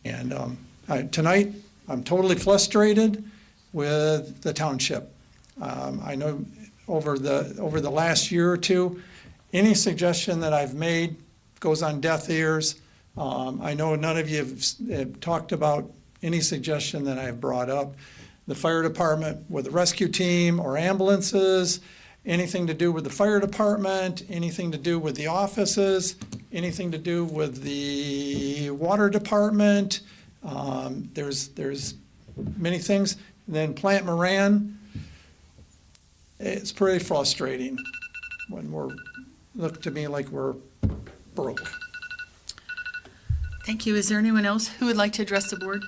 And tonight, I'm totally frustrated with the township. I know over the last year or two, any suggestion that I've made goes on deaf ears. I know none of you have talked about any suggestion that I've brought up. The fire department with the rescue team or ambulances, anything to do with the fire department, anything to do with the offices, anything to do with the water department. There's many things. And then Plant Moran, it's pretty frustrating when look to me like we're broke. Thank you. Is there anyone else who would like to address the board?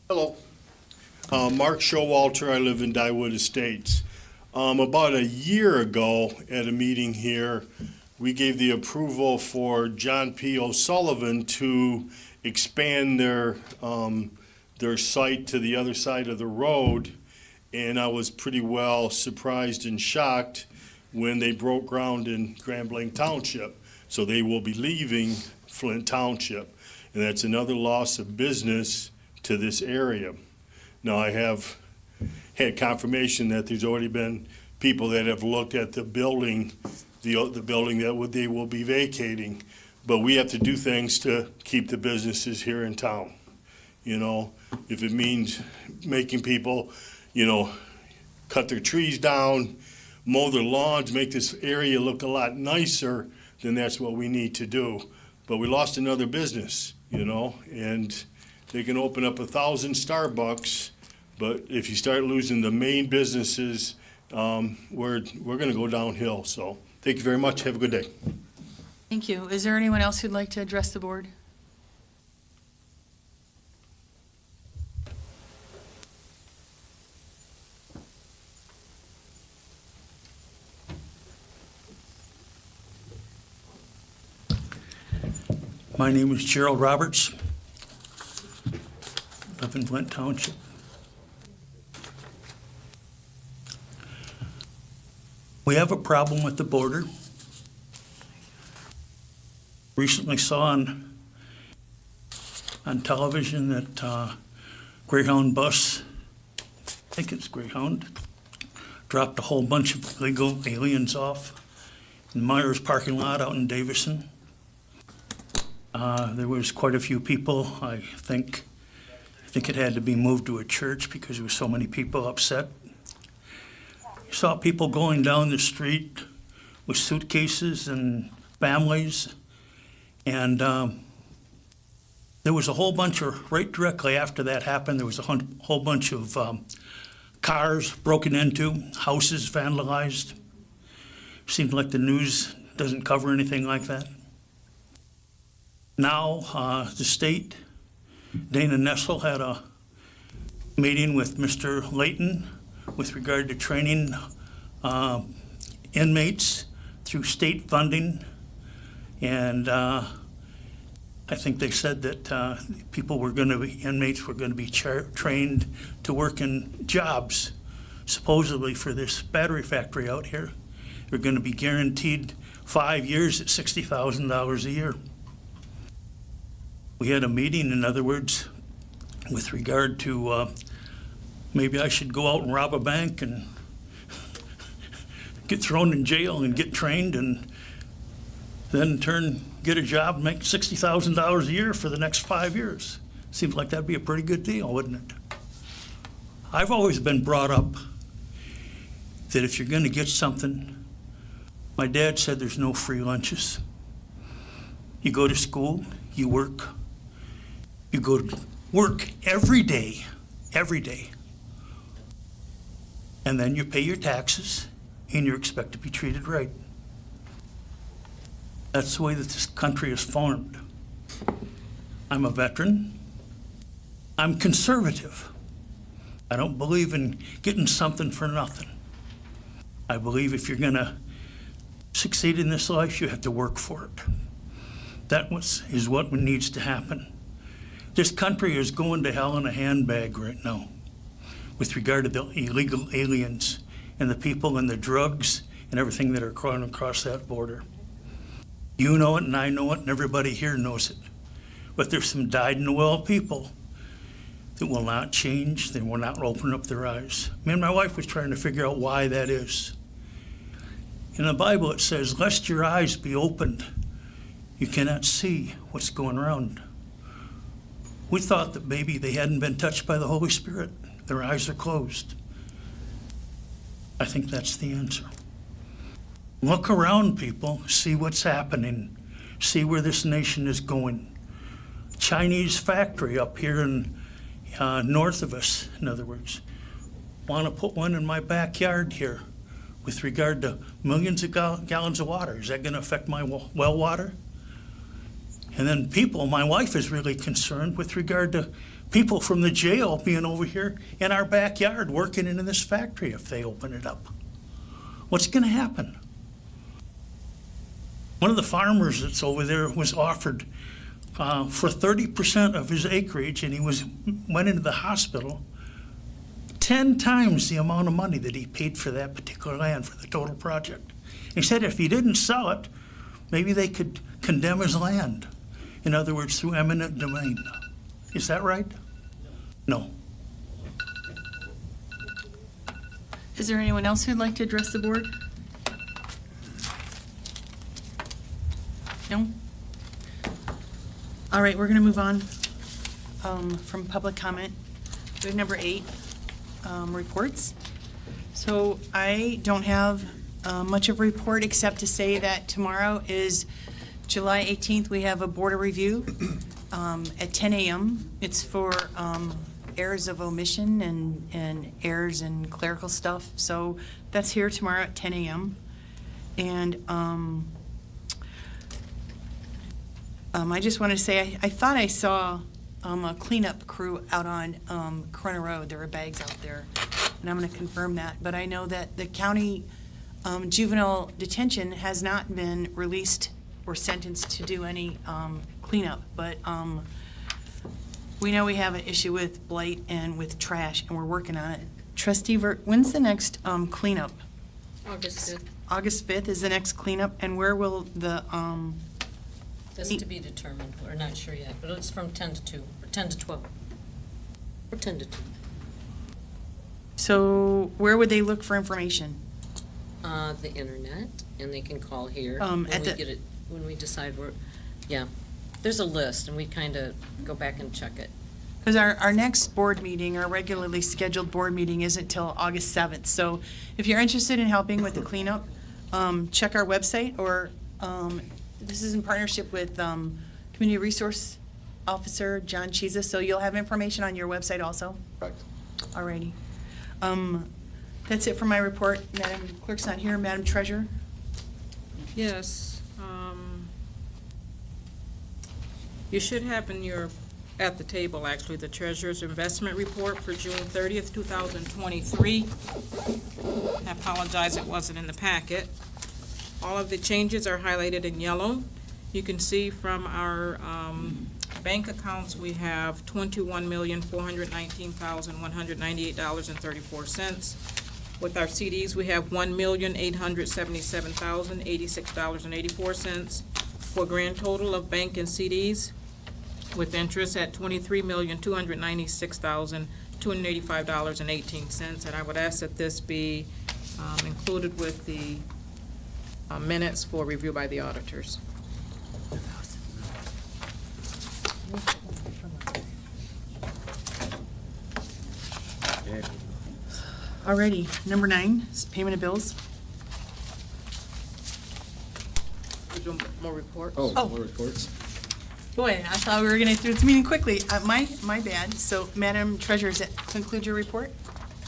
Hello. Mark Showalter. I live in Dyewood Estates. About a year ago at a meeting here, we gave the approval for John P. O'Sullivan to expand their site to the other side of the road, and I was pretty well surprised and shocked when they broke ground in Grand Blanc Township. So they will be leaving Flint Township, and that's another loss of business to this area. Now, I have had confirmation that there's already been people that have looked at the building, the building that they will be vacating, but we have to do things to keep the businesses here in town. If it means making people, cut their trees down, mow their lawns, make this area look a lot nicer, then that's what we need to do. But we lost another business, and they can open up 1,000 Starbucks, but if you start losing the main businesses, we're going to go downhill. So thank you very much. Have a good day. Thank you. Is there anyone else who'd like to address the board? My name is Gerald Roberts. Live in Flint Township. We have a problem with the border. Recently saw on television that Greyhound bus, I think it's Greyhound, dropped a whole bunch of illegal aliens off in Myers parking lot out in Davison. There was quite a few people. I think it had to be moved to a church because there were so many people upset. Saw people going down the street with suitcases and families, and there was a whole bunch of, right directly after that happened, there was a whole bunch of cars broken into, houses vandalized. Seems like the news doesn't cover anything like that. Now, the state, Dana Nessel had a meeting with Mr. Layton with regard to training inmates through state funding. And I think they said that inmates were going to be trained to work in jobs, supposedly for this battery factory out here. They're going to be guaranteed 5 years at $60,000 a year. We had a meeting, in other words, with regard to maybe I should go out and rob a bank and get thrown in jail and get trained and then get a job and make $60,000 a year for the next 5 years. Seems like that'd be a pretty good deal, wouldn't it? I've always been brought up that if you're going to get something, my dad said there's no free lunches. You go to school, you work. You go to work every day, and then you pay your taxes, and you expect to be treated right. That's the way that this country is formed. I'm a veteran. I'm conservative. I don't believe in getting something for nothing. I believe if you're going to succeed in this life, you have to work for it. That is what needs to happen. This country is going to hell in a handbag right now with regard to the illegal aliens and the people and the drugs and everything that are going across that border. You know it and I know it and everybody here knows it. But there's some dyed-in-the-wool people that will not change, they will not open up their eyes. Me and my wife was trying to figure out why that is. In the Bible it says, lest your eyes be opened, you cannot see what's going around. We thought that maybe they hadn't been touched by the Holy Spirit. Their eyes are closed. I think that's the answer. Look around, people. See what's happening. See where this nation is going. Chinese factory up here in north of us, in other words. Want to put one in my backyard here with regard to millions of gallons of water. Is that going to affect my well water? And then people, my wife is really concerned with regard to people from the jail being over here in our backyard working in this factory if they open it up. What's going to happen? One of the farmers that's over there was offered for 30% of his acreage, and he went into the hospital 10 times the amount of money that he paid for that particular land for the total project. He said if he didn't sell it, maybe they could condemn his land. In other words, through eminent domain. Is that right? No. Is there anyone else who'd like to address the board? No? All right, we're going to move on from public comment to number 8, reports. So I don't have much of a report except to say that tomorrow is July 18th. We have a board of review at 10 a.m. It's for errors of omission and errors in clerical stuff. So that's here tomorrow at 10 a.m. And I just want to say, I thought I saw a cleanup crew out on Corona Road. There were bags out there, and I'm going to confirm that. But I know that the county juvenile detention has not been released or sentenced to do any cleanup. But we know we have an issue with blight and with trash, and we're working on it. Trustee Vert, when's the next cleanup? August 5th. August 5th is the next cleanup, and where will the, That's to be determined. We're not sure yet, but it's from 10 to 2, or 10 to 12. Or 10 to 2. so where would they look for information? The internet, and they can call here At when we the- get it, when we decide we're, yeah. There's a list, and we kind of go back and check it. Because our next board meeting, our regularly scheduled board meeting isn't till August 7th. So if you're interested in helping with the cleanup, check our website, or this is in partnership with Community Resource Officer John Chiza, so you'll have information on your website also? Correct. Alrighty. That's it for my report. Madam Clerk's not here. Madam Treasurer? Yes. You should have in your, at the table, actually, the treasurer's investment report for June 30th, 2023. I apologize, it wasn't in the packet. All of the changes are highlighted in yellow. You can see from our bank accounts, we have $21,419,198.34. With our CDs, we have $1,877,086.84, for a grand total of bank and CDs with interest at $23,296,285.18. And I would ask that this be included with the minutes for review by the auditors. Alrighty. Number 9 is payment of bills. We're doing more reports. Oh. More reports. Boy, I thought we were going to get through this meeting quickly. My bad. So, Madam Treasurer, does that conclude your report?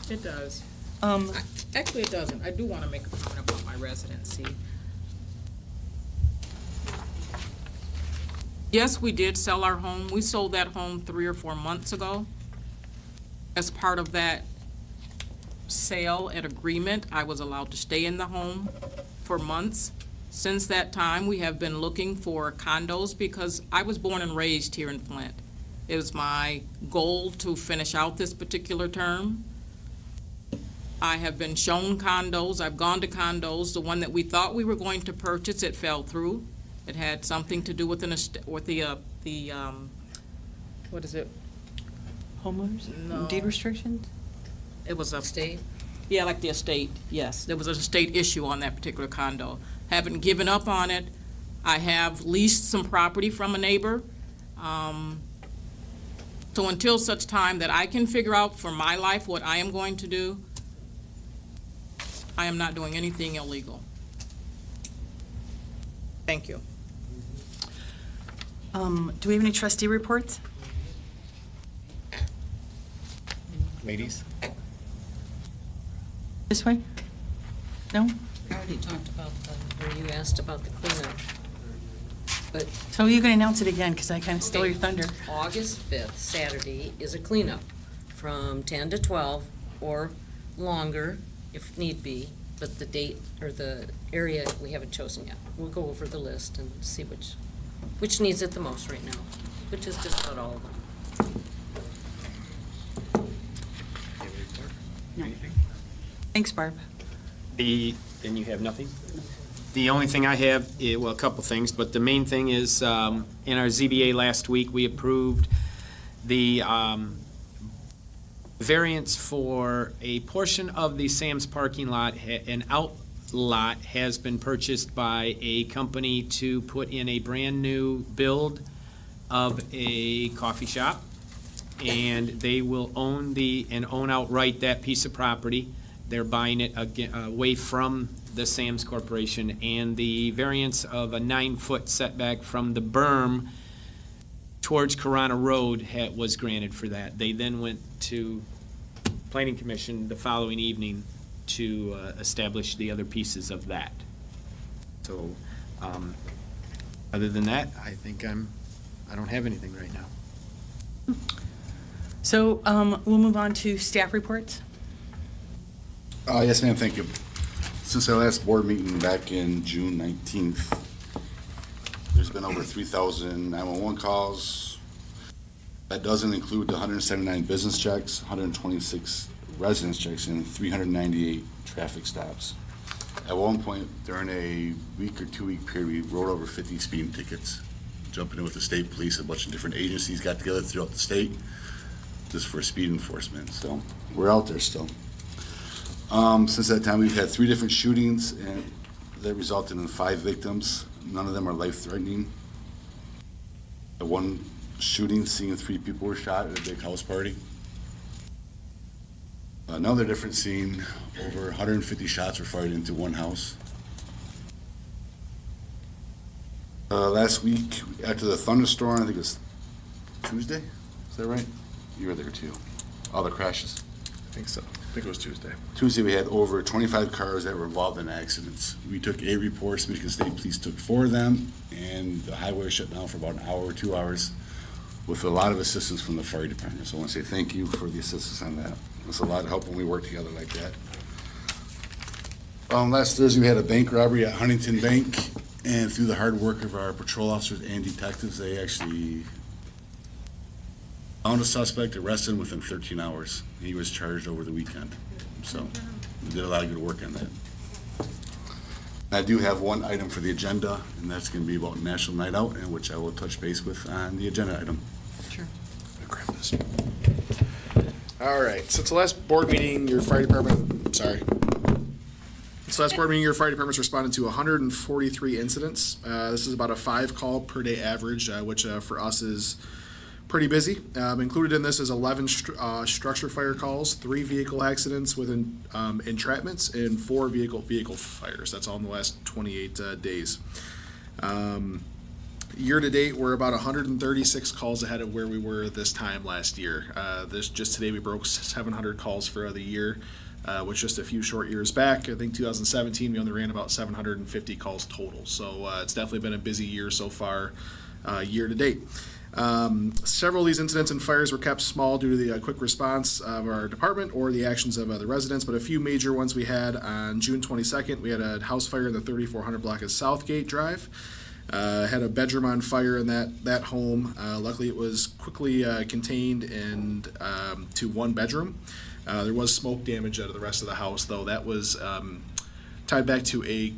It does. Actually, it doesn't. I do want to make a comment about my residency. Yes, we did sell our home. We sold that home 3 or 4 months ago. As part of that sale and agreement, I was allowed to stay in the home for months. Since that time, we have been looking for condos because I was born and raised here in Flint. It was my goal to finish out this particular term. I have been shown condos. I've gone to condos. The one that we thought we were going to purchase, it fell through. It had something to do with what is it? Homeowners? No. Deed restrictions? It was a Estate? Yeah, like the estate, yes. There was an estate issue on that particular condo. Haven't given up on it. I have leased some property from a neighbor. So until such time that I can figure out for my life what I am going to do, I am not doing anything illegal. Thank you. Do we have any trustee reports? Ladies? This way? No? I already talked about where you asked about the cleanup. But So you can announce it again, because I kind of stole your thunder. August 5th, Saturday, is a cleanup from 10 to 12 or longer if need be. But the date or the area we haven't chosen yet. We'll go over the list and see which needs it the most right now, which is just about all of them. Thanks, Barb. Then you have nothing? The only thing I have, well, a couple things, but the main thing is, in our ZBA last week, we approved the variance for a portion of the Sam's parking lot. An outlot has been purchased by a company to put in a brand-new build of a coffee shop, and they will own own outright that piece of property. They're buying it away from the Sam's Corporation, and the variance of a 9-foot setback from the berm towards Corona Road was granted for that. They then went to Planning Commission the following evening to establish the other pieces of that. So, other than that, I think I don't have anything right now. So we'll move on to staff reports. Yes, ma'am, thank you. Since our last board meeting back in June 19th, there's been over 3,000 911 calls. That doesn't include the 179 business checks, 126 residence checks, and 398 traffic stops. At one point, during a week or 2 week period, we wrote over 50 speeding tickets, jumping in with the state police. A bunch of different agencies got together throughout the state just for speed enforcement. So we're out there still. Since that time, we've had 3 different shootings, and that resulted in 5 victims. None of them are life-threatening. At one shooting, seeing 3 people were shot at a big house party. Another different scene, over 150 shots were fired into one house. Last week, after the thunderstorm, I think it was Tuesday, is that right? You were there too. All the crashes. I think so. I think it was Tuesday. Tuesday, we had over 25 cars that were involved in accidents. We took 8 reports, Michigan State Police took 4 of them, and the highway was shut down for about an hour or 2 hours with a lot of assistance from the fire department. So I want to say thank you for the assistance on that. It's a lot of help when we work together like that. Last Thursday, we had a bank robbery at Huntington Bank, and through the hard work of our patrol officers and detectives, they actually found a suspect, arrested him within 13 hours. He was charged over the weekend. So we did a lot of good work on that. I do have one item for the agenda, and that's going to be about National Night Out, and which I will touch base with on the agenda item. Sure. Grab this. All right, since the last board meeting, your fire department, your fire department's responded to 143 incidents. This is about a 5 call per day average, which for us is pretty busy. Included in this is 11 structure fire calls, 3 vehicle accidents with entrapments, and 4 vehicle fires. That's all in the last 28 days. Year to date, we're about 136 calls ahead of where we were this time last year. Just today, we broke 700 calls for the year, which just a few short years back. I think 2017, we only ran about 750 calls total. So it's definitely been a busy year so far, year to date. Several of these incidents and fires were kept small due to the quick response of our department or the actions of the residents, but a few major ones we had on June 22nd. We had a house fire in the 3400 block of Southgate Drive. Had a bedroom on fire in that home. Luckily, it was quickly contained and to one bedroom. There was smoke damage out of the rest of the house, though. That was tied back to a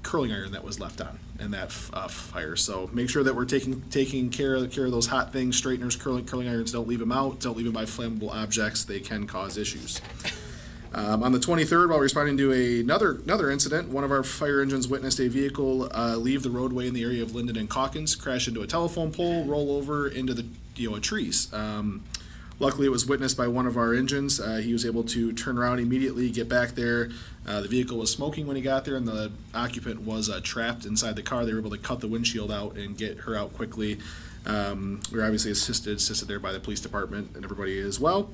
curling iron that was left on in that fire. So make sure that we're taking care of those hot things. Straighteners, curling irons, don't leave them out. Don't leave them by flammable objects. They can cause issues. On the 23rd, while responding to another incident, one of our fire engines witnessed a vehicle leave the roadway in the area of Linden and Calkins, crash into a telephone pole, roll over into the trees. Luckily, it was witnessed by one of our engines. He was able to turn around immediately, get back there. The vehicle was smoking when he got there, and the occupant was trapped inside the car. They were able to cut the windshield out and get her out quickly. We were obviously assisted there by the police department and everybody as well.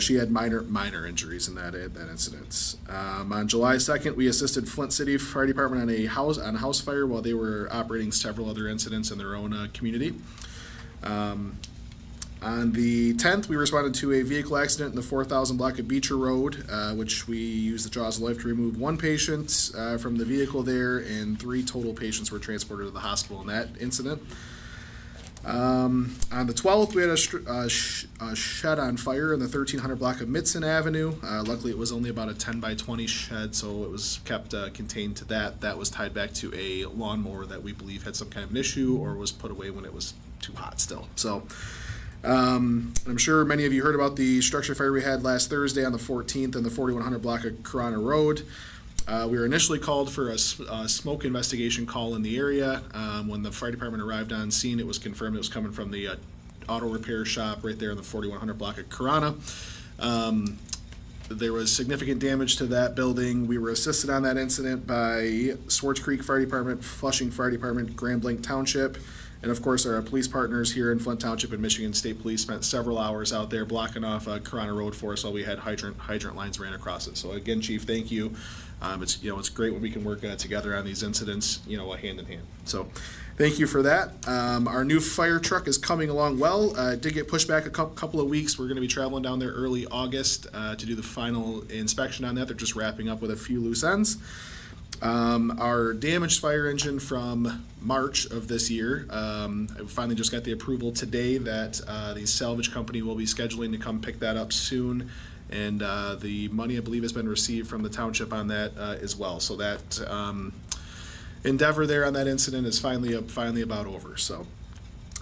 She had minor injuries in that incident. On July 2nd, we assisted Flint City Fire Department on a house fire while they were operating several other incidents in their own community. On the 10th, we responded to a vehicle accident in the 4000 block of Beecher Road, which we used the Jaws of Life to remove 1 patient from the vehicle there, and 3 total patients were transported to the hospital in that incident. On the 12th, we had a shed on fire in the 1300 block of Mitson Avenue. Luckily, it was only about a 10 by 20 shed, so it was kept contained to that. That was tied back to a lawnmower that we believe had some kind of an issue or was put away when it was too hot still. So I'm sure many of you heard about the structure fire we had last Thursday on the 14th in the 4100 block of Corona Road. We were initially called for a smoke investigation call in the area. When the fire department arrived on scene, it was confirmed it was coming from the auto repair shop right there in the 4100 block of Corona. There was significant damage to that building. We were assisted on that incident by Swartz Creek Fire Department, Flushing Fire Department, Grand Blanc Township, and of course our police partners here in Flint Township and Michigan State Police spent several hours out there blocking off Corona Road for us while we had hydrant lines ran across it. So again, Chief, thank you. It's great when we can work together on these incidents, hand in hand. So thank you for that. Our new fire truck is coming along well. It did get pushed back a couple of weeks. We're going to be traveling down there early August to do the final inspection on that. They're just wrapping up with a few loose ends. Our damaged fire engine from March of this year, I finally just got the approval today that the salvage company will be scheduling to come pick that up soon And the money, I believe, has been received from the township on that as well. So that endeavor there on that incident is finally about over. So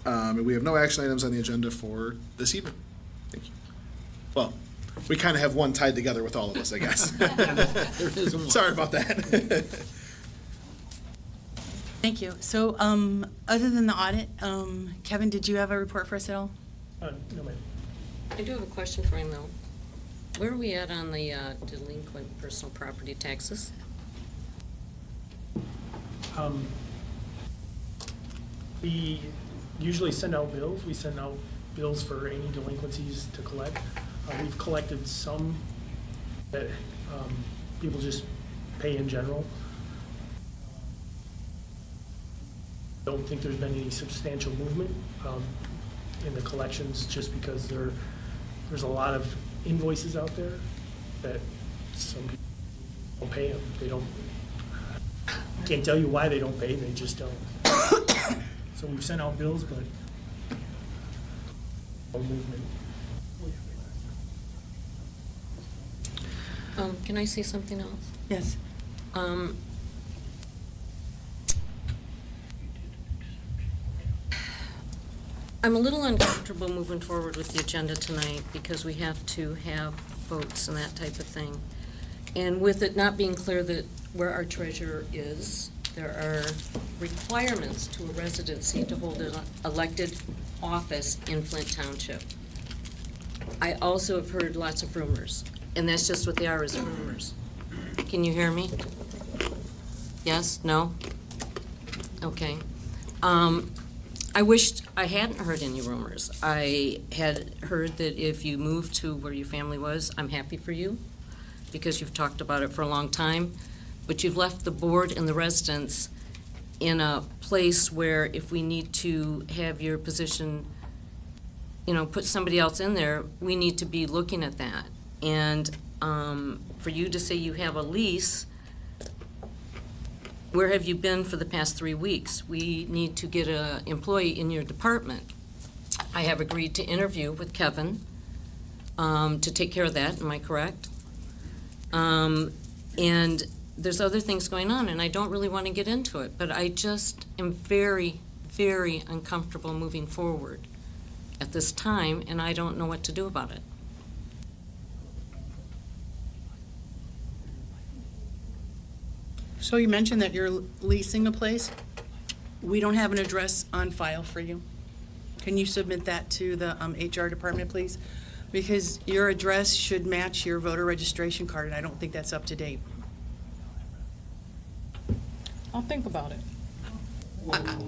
and we have no action items on the agenda for this evening. Thank you. Well, we kind of have one tied together with all of us, I guess. Sorry about that. Thank you. So, other than the audit, Kevin, did you have a report for us at all? No, ma'am. I do have a question for him, though. Where are we at on the delinquent personal property taxes? We usually send out bills. We send out bills for any delinquencies to collect. We've collected some that people just pay in general. Don't think there's been any substantial movement in the collections, just because there's a lot of invoices out there that some people don't pay them. They don't. Can't tell you why they don't pay. They just don't. So we've sent out bills, but no movement. Can I say something else? Yes. I'm a little uncomfortable moving forward with the agenda tonight because we have to have votes and that type of thing. And with it not being clear that where our treasurer is, there are requirements to a residency to hold an elected office in Flint Township. I also have heard lots of rumors, and that's just what they are, is rumors. Can you hear me? Yes? No? Okay. I wished I hadn't heard any rumors. I had heard that if you moved to where your family was, I'm happy for you, because you've talked about it for a long time, but you've left the board and the residents in a place where if we need to have your position, put somebody else in there, we need to be looking at that. And for you to say you have a lease, where have you been for the past 3 weeks? We need to get an employee in your department. I have agreed to interview with Kevin to take care of that, am I correct? And there's other things going on, and I don't really want to get into it, but I just am very, very uncomfortable moving forward at this time, and I don't know what to do about it. So you mentioned that you're leasing a place. We don't have an address on file for you. Can you submit that to the HR department, please? Because your address should match your voter registration card, and I don't think that's up to date. I'll think about it.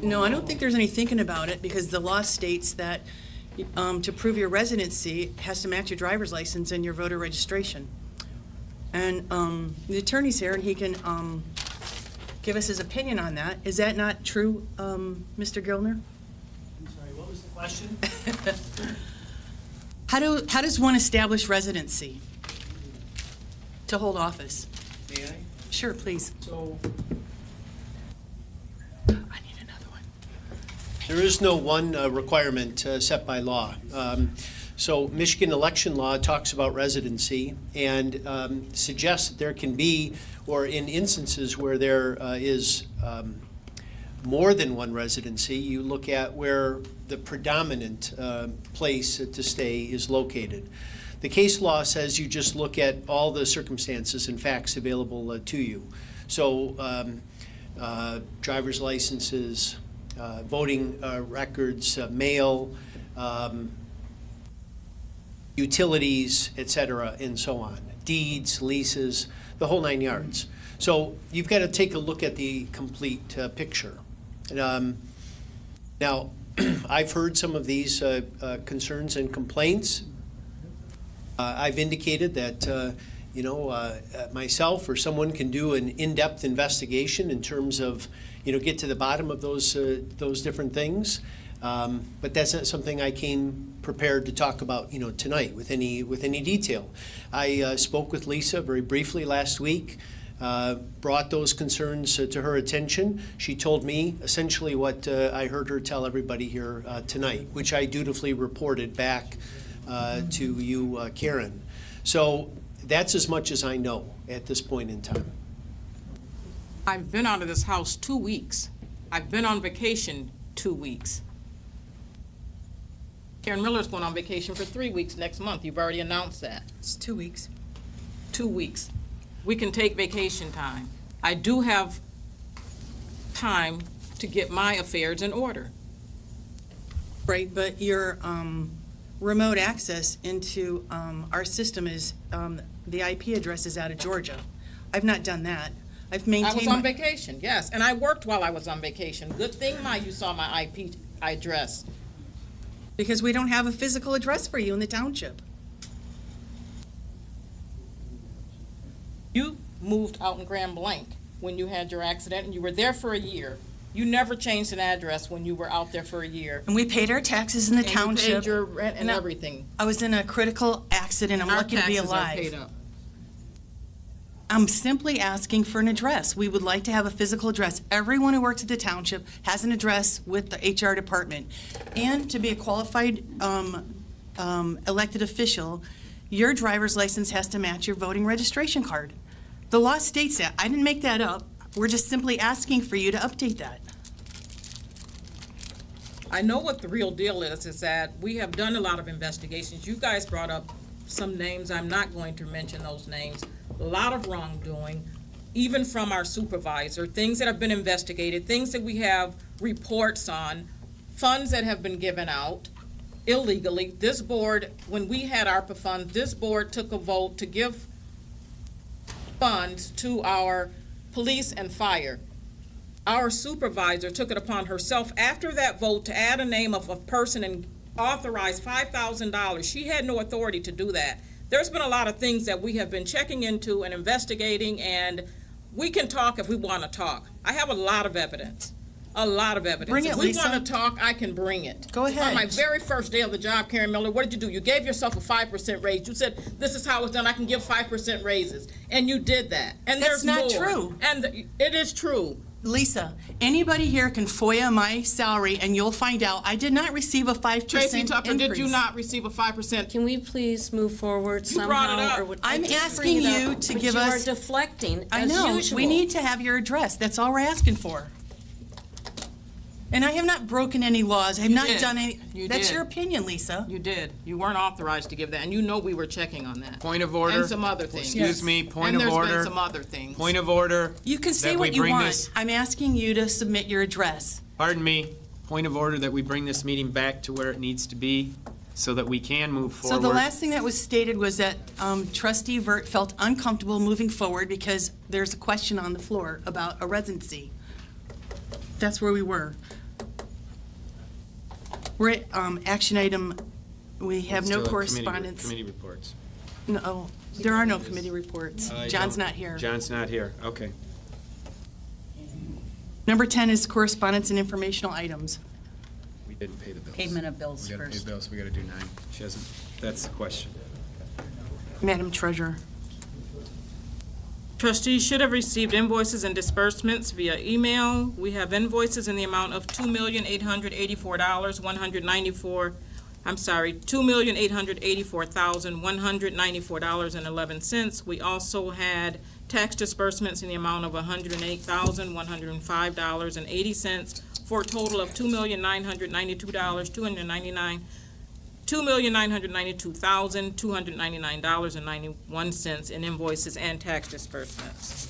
No, I don't think there's any thinking about it, because the law states that to prove your residency, it has to match your driver's license and your voter registration. And the attorney's here, and he can give us his opinion on that. Is that not true, Mr. Gilner? I'm sorry, what was the question? How does one establish residency to hold office? May I? Sure, please. So, I need another one. There is no one requirement set by law. So Michigan election law talks about residency and suggests that there can be, or in instances where there is more than one residency, you look at where the predominant place to stay is located. The case law says you just look at all the circumstances and facts available to you. So driver's licenses, voting records, mail, utilities, et cetera, and so on. Deeds, leases, the whole 9 yards. So you've got to take a look at the complete picture. Now, I've heard some of these concerns and complaints. I've indicated that myself or someone can do an in-depth investigation in terms of get to the bottom of those different things. But that's not something I came prepared to talk about, tonight with any detail. I spoke with Lisa very briefly last week, brought those concerns to her attention. She told me essentially what I heard her tell everybody here tonight, which I dutifully reported back to you, Karen. So that's as much as I know at this point in time. I've been out of this house 2 weeks. I've been on vacation 2 weeks. Karen Miller's going on vacation for 3 weeks next month. You've already announced that. It's 2 weeks. 2 weeks. We can take vacation time. I do have time to get my affairs in order. Right, but your remote access into our system is, the IP address is out of Georgia. I've not done that. I've I maintained. was on vacation, yes, and I worked while I was on vacation. Good thing, you saw my IP address. Because we don't have a physical address for you in the township. You moved out in Grand Blanc when you had your accident, and you were there for a year. You never changed an address when you were out there for a year. And we paid our taxes in the township. And you paid your rent and No, everything. I was in a critical accident. I'm lucky to be Our taxes are paid alive. up. I'm simply asking for an address. We would like to have a physical address. Everyone who works at the township has an address with the HR department. And to be a qualified elected official, your driver's license has to match your voting registration card. The law states that. I didn't make that up. We're just simply asking for you to update that. I know what the real deal is that we have done a lot of investigations. You guys brought up some names. I'm not going to mention those names. A lot of wrongdoing, even from our supervisor, things that have been investigated, things that we have reports on, funds that have been given out illegally. This board, when we had ARPA funds, this board took a vote to give funds to our police and fire. Our supervisor took it upon herself after that vote to add a name of a person and authorize $5,000. She had no authority to do that. There's been a lot of things that we have been checking into and investigating, and we can talk if we want to talk. I have a lot of evidence. A lot of evidence. Bring it, if we Lisa. want to talk, I can bring it. Go ahead. On my very first day of the job, Karen Miller, what did you do? You gave yourself a 5% raise. You said, this is how it's done. I can give 5% raises. And you did that. And That's there's not more. true. And it is true. Lisa, anybody here can FOIA my salary and you'll find out I did not receive a 5% Tracy Tucker, did you increase. not receive a 5%? Can we please move forward You somehow? brought it up. or would- I'm I did asking bring it you up, to but give you us- are deflecting, I as know, usual. we need to have your address. That's all we're asking for. And I have not broken any laws. I have You not did. done any. You That's did. your opinion, Lisa. You did. You weren't authorized to give that, and you know we were checking on that. Point of order. And some other things. Excuse me, point And of order. there's been some other things. Point of order. You can say that what we you bring want. this- I'm asking you to submit your address. Pardon me, point of order that we bring this meeting back to where it needs to be so that we can move forward. So the last thing that was stated was that Trustee Vert felt uncomfortable moving forward because there's a question on the floor about a residency. That's where we were. We're at action item, we have no Still have correspondence. Committee reports. No, there are no committee reports. I John's don't- not here. John's not here, okay. Number 10 is correspondence and informational items. We didn't pay the bills. Payment of bills We gotta pay first. the bills, we gotta do 9. She hasn't, that's the question. Madam Treasurer. Trustees should have received invoices and disbursements via email. We have invoices in the amount of $2,884,194,194.11. We also had tax disbursements in the amount of $108,105.80 for a total of $2,992,299.91 in invoices and tax disbursements.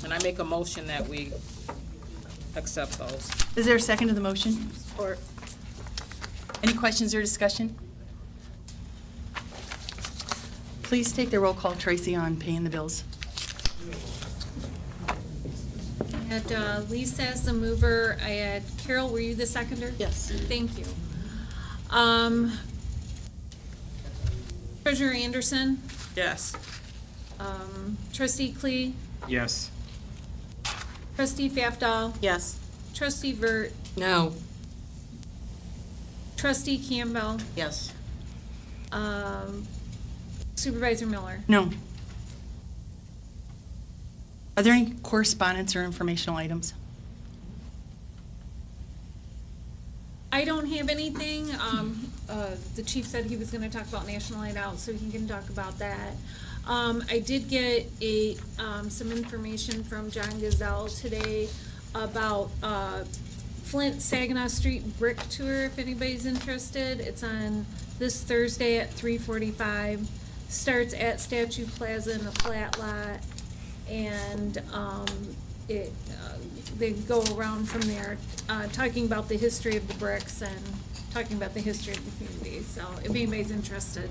And I make a motion that we accept those. Is there a second to the motion? Or Any questions or discussion? Please take the roll call, Tracy, on paying the bills. I had Lisa as the mover. I had Carol, were you the seconder? Yes. Thank you. Treasurer Anderson, yes. Trustee Klee, Yes. Trustee Fafdahl, Yes. Trustee Vert, No. Trustee Campbell, Yes. Supervisor Miller. No. Are there any correspondence or informational items? I don't have anything. the chief said he was gonna talk about National Night Out, so he can talk about that. I did get some information from John Gazelle today about, Flint Saginaw Street Brick Tour, if anybody's interested. It's on this Thursday at 3:45. Starts at Statue Plaza in the flat lot. And, they go around from there, talking about the history of the bricks and talking about the history of the community. So if anybody's interested,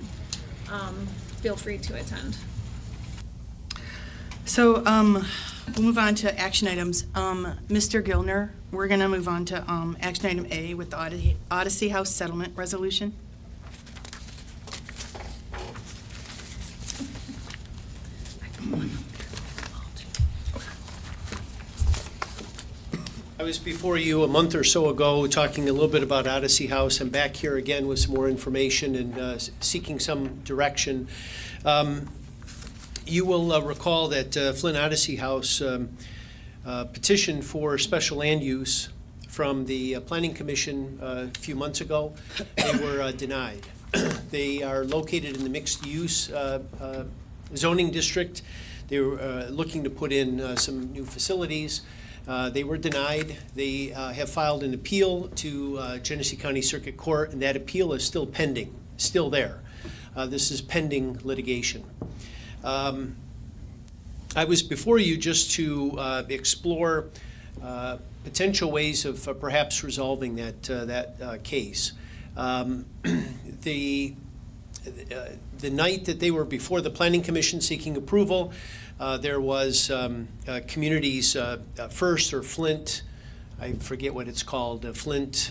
feel free to attend. So we'll move on to action items. Mr. Gilner, we're going to move on to action item A with the Odyssey House Settlement Resolution. I was before you a month or so ago talking a little bit about Odyssey House. I'm back here again with some more information and seeking some direction. You will recall that Flint Odyssey House petitioned for special land use from the Planning Commission a few months ago. They were denied. They are located in the mixed-use zoning district. They were looking to put in some new facilities. They were denied. They have filed an appeal to Genesee County Circuit Court, and that appeal is still pending, still there. This is pending litigation. I was before you just to explore potential ways of perhaps resolving that case. The night that they were before the Planning Commission seeking approval, there was Communities First, or Flint, I forget what it's called, Flint.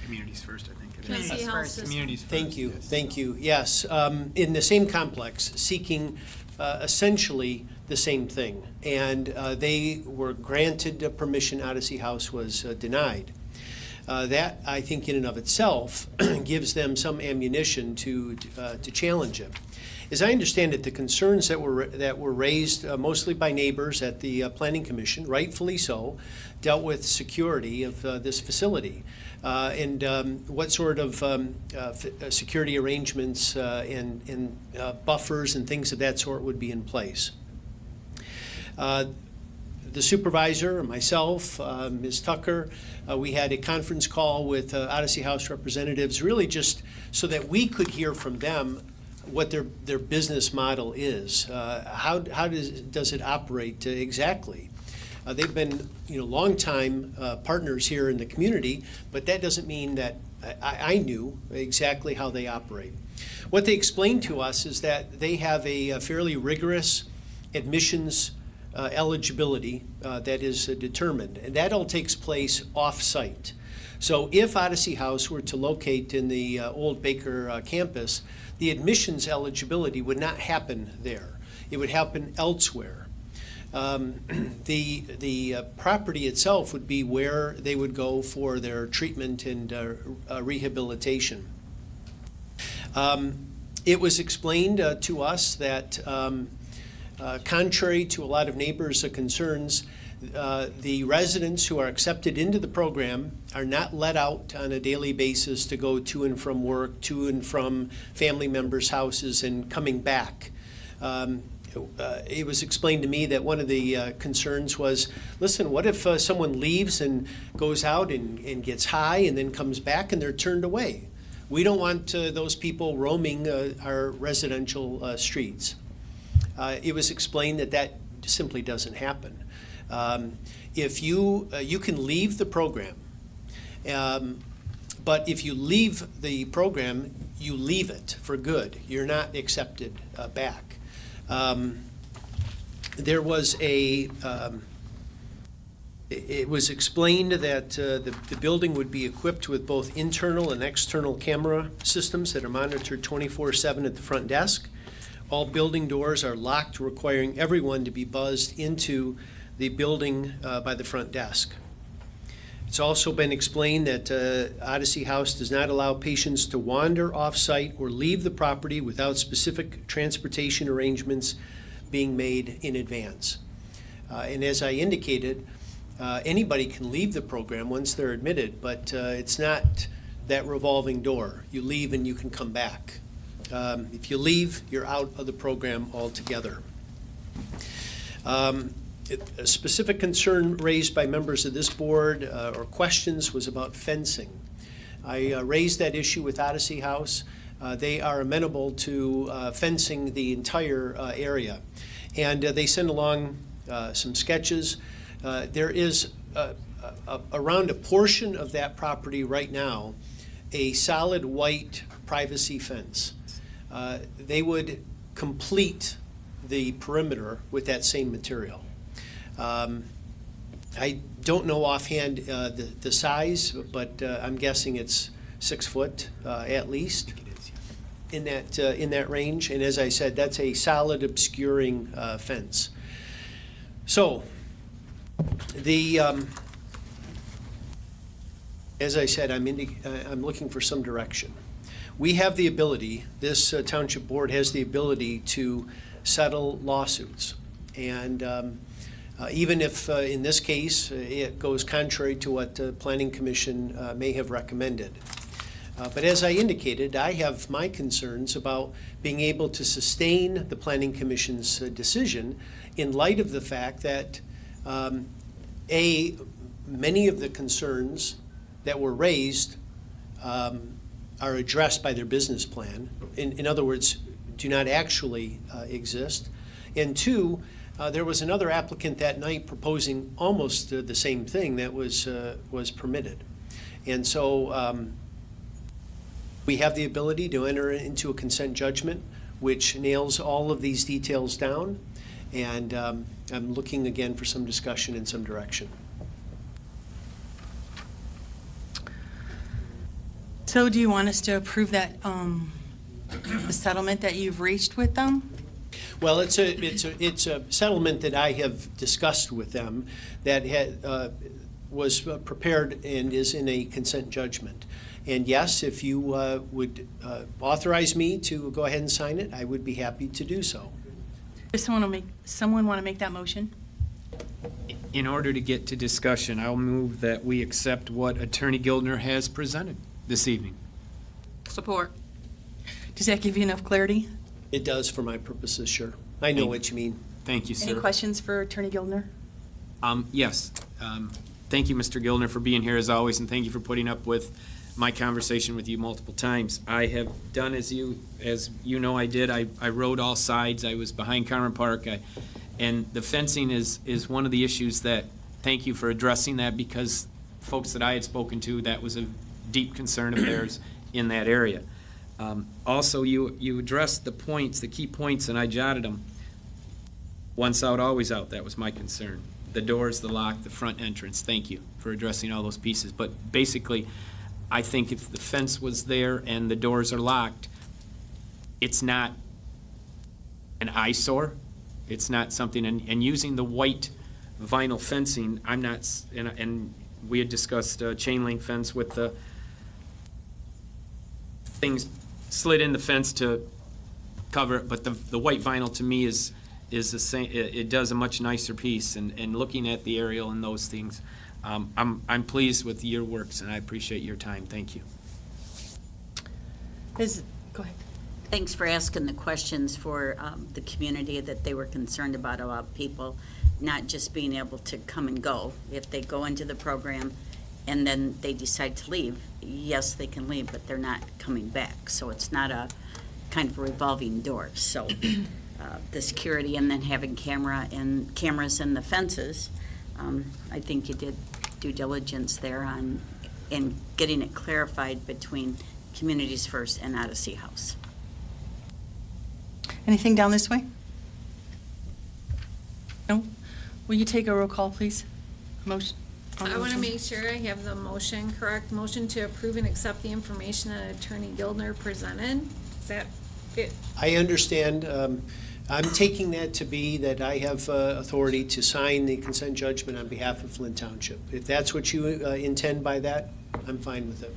Communities First, I think it is. Community Health System. Communities First. Thank you, yes. thank you. Yes, in the same complex, seeking essentially the same thing. And they were granted permission. Odyssey House was denied. That, I think, in and of itself gives them some ammunition to challenge it. As I understand it, the concerns that were raised mostly by neighbors at the Planning Commission, rightfully so, dealt with security of this facility and what sort of security arrangements and buffers and things of that sort would be in place. The supervisor, myself, Ms. Tucker, we had a conference call with Odyssey House representatives, really just so that we could hear from them what their business model is. How does it operate exactly? They've been longtime partners here in the community, but that doesn't mean that I knew exactly how they operate. What they explained to us is that they have a fairly rigorous admissions eligibility that is determined, and that all takes place off-site. So if Odyssey House were to locate in the old Baker campus, the admissions eligibility would not happen there. It would happen elsewhere. The property itself would be where they would go for their treatment and rehabilitation. It was explained to us that contrary to a lot of neighbors' concerns, the residents who are accepted into the program are not let out on a daily basis to go to and from work, to and from family members' houses, and coming back. It was explained to me that one of the concerns was, listen, what if someone leaves and goes out and gets high and then comes back and they're turned away? We don't want those people roaming our residential streets. It was explained that that simply doesn't happen. If you can leave the program, but if you leave the program, you leave it for good. You're not accepted back. There was it was explained that the building would be equipped with both internal and external camera systems that are monitored 24/7 at the front desk. All building doors are locked, requiring everyone to be buzzed into the building by the front desk. It's also been explained that Odyssey House does not allow patients to wander off-site or leave the property without specific transportation arrangements being made in advance. And as I indicated, anybody can leave the program once they're admitted, but it's not that revolving door. You leave and you can come back. If you leave, you're out of the program altogether. A specific concern raised by members of this board or questions was about fencing. I raised that issue with Odyssey House. They are amenable to fencing the entire area. And they send along some sketches. There is around a portion of that property right now a solid white privacy fence. They would complete the perimeter with that same material. I don't know offhand the size, but I'm guessing it's 6 foot at least in that range. And as I said, that's a solid obscuring fence. So as I said, I'm looking for some direction. We have the ability, this township board has the ability to settle lawsuits. And even if in this case it goes contrary to what the Planning Commission may have recommended. But as I indicated, I have my concerns about being able to sustain the Planning Commission's decision in light of the fact that many of the concerns that were raised are addressed by their business plan. In other words, do not actually exist. And two, there was another applicant that night proposing almost the same thing that was permitted. And so we have the ability to enter into a consent judgment which nails all of these details down. And I'm looking again for some discussion and some direction. So do you want us to approve that, the settlement that you've reached with them? Well, it's a settlement that I have discussed with them that was prepared and is in a consent judgment. And yes, if you would authorize me to go ahead and sign it, I would be happy to do so. Does someone want to make that motion? In order to get to discussion, I'll move that we accept what Attorney Gildner has presented this evening. Support. Does that give you enough clarity? It does for my purposes, sure. I know what you mean. Thank you, sir. Any questions for Attorney Gildner? Yes. Thank you, Mr. Gildner, for being here as always, and thank you for putting up with my conversation with you multiple times. I have done as you know I did. I rode all sides. I was behind Carmen Park. And the fencing is one of the issues that, thank you for addressing that, because folks that I had spoken to, that was a deep concern of theirs in that area. Also, you addressed the points, the key points, and I jotted them. Once out, always out. That was my concern. The doors, the lock, the front entrance. Thank you for addressing all those pieces. But basically, I think if the fence was there and the doors are locked, it's not an eyesore. It's not something, and using the white vinyl fencing, I'm not, and we had discussed chain link fence with the things slid in the fence to cover it, but the white vinyl to me is the same. It does a much nicer piece, and looking at the aerial and those things, I'm pleased with your works, and I appreciate your time. Thank you. Go ahead. Thanks for asking the questions for the community that they were concerned about people not just being able to come and go. If they go into the program and then they decide to leave, yes, they can leave, but they're not coming back. So it's not a kind of revolving door. So the security and then having cameras in the fences, I think you did due diligence there on in getting it clarified between Communities First and Odyssey House. Anything down this way? No? Will you take a roll call, please? Motion. I want to make sure I have the motion correct. Motion to approve and accept the information that Attorney Gildner presented. Is that it? I understand. I'm taking that to be that I have authority to sign the consent judgment on behalf of Flint Township. If that's what you intend by that, I'm fine with it.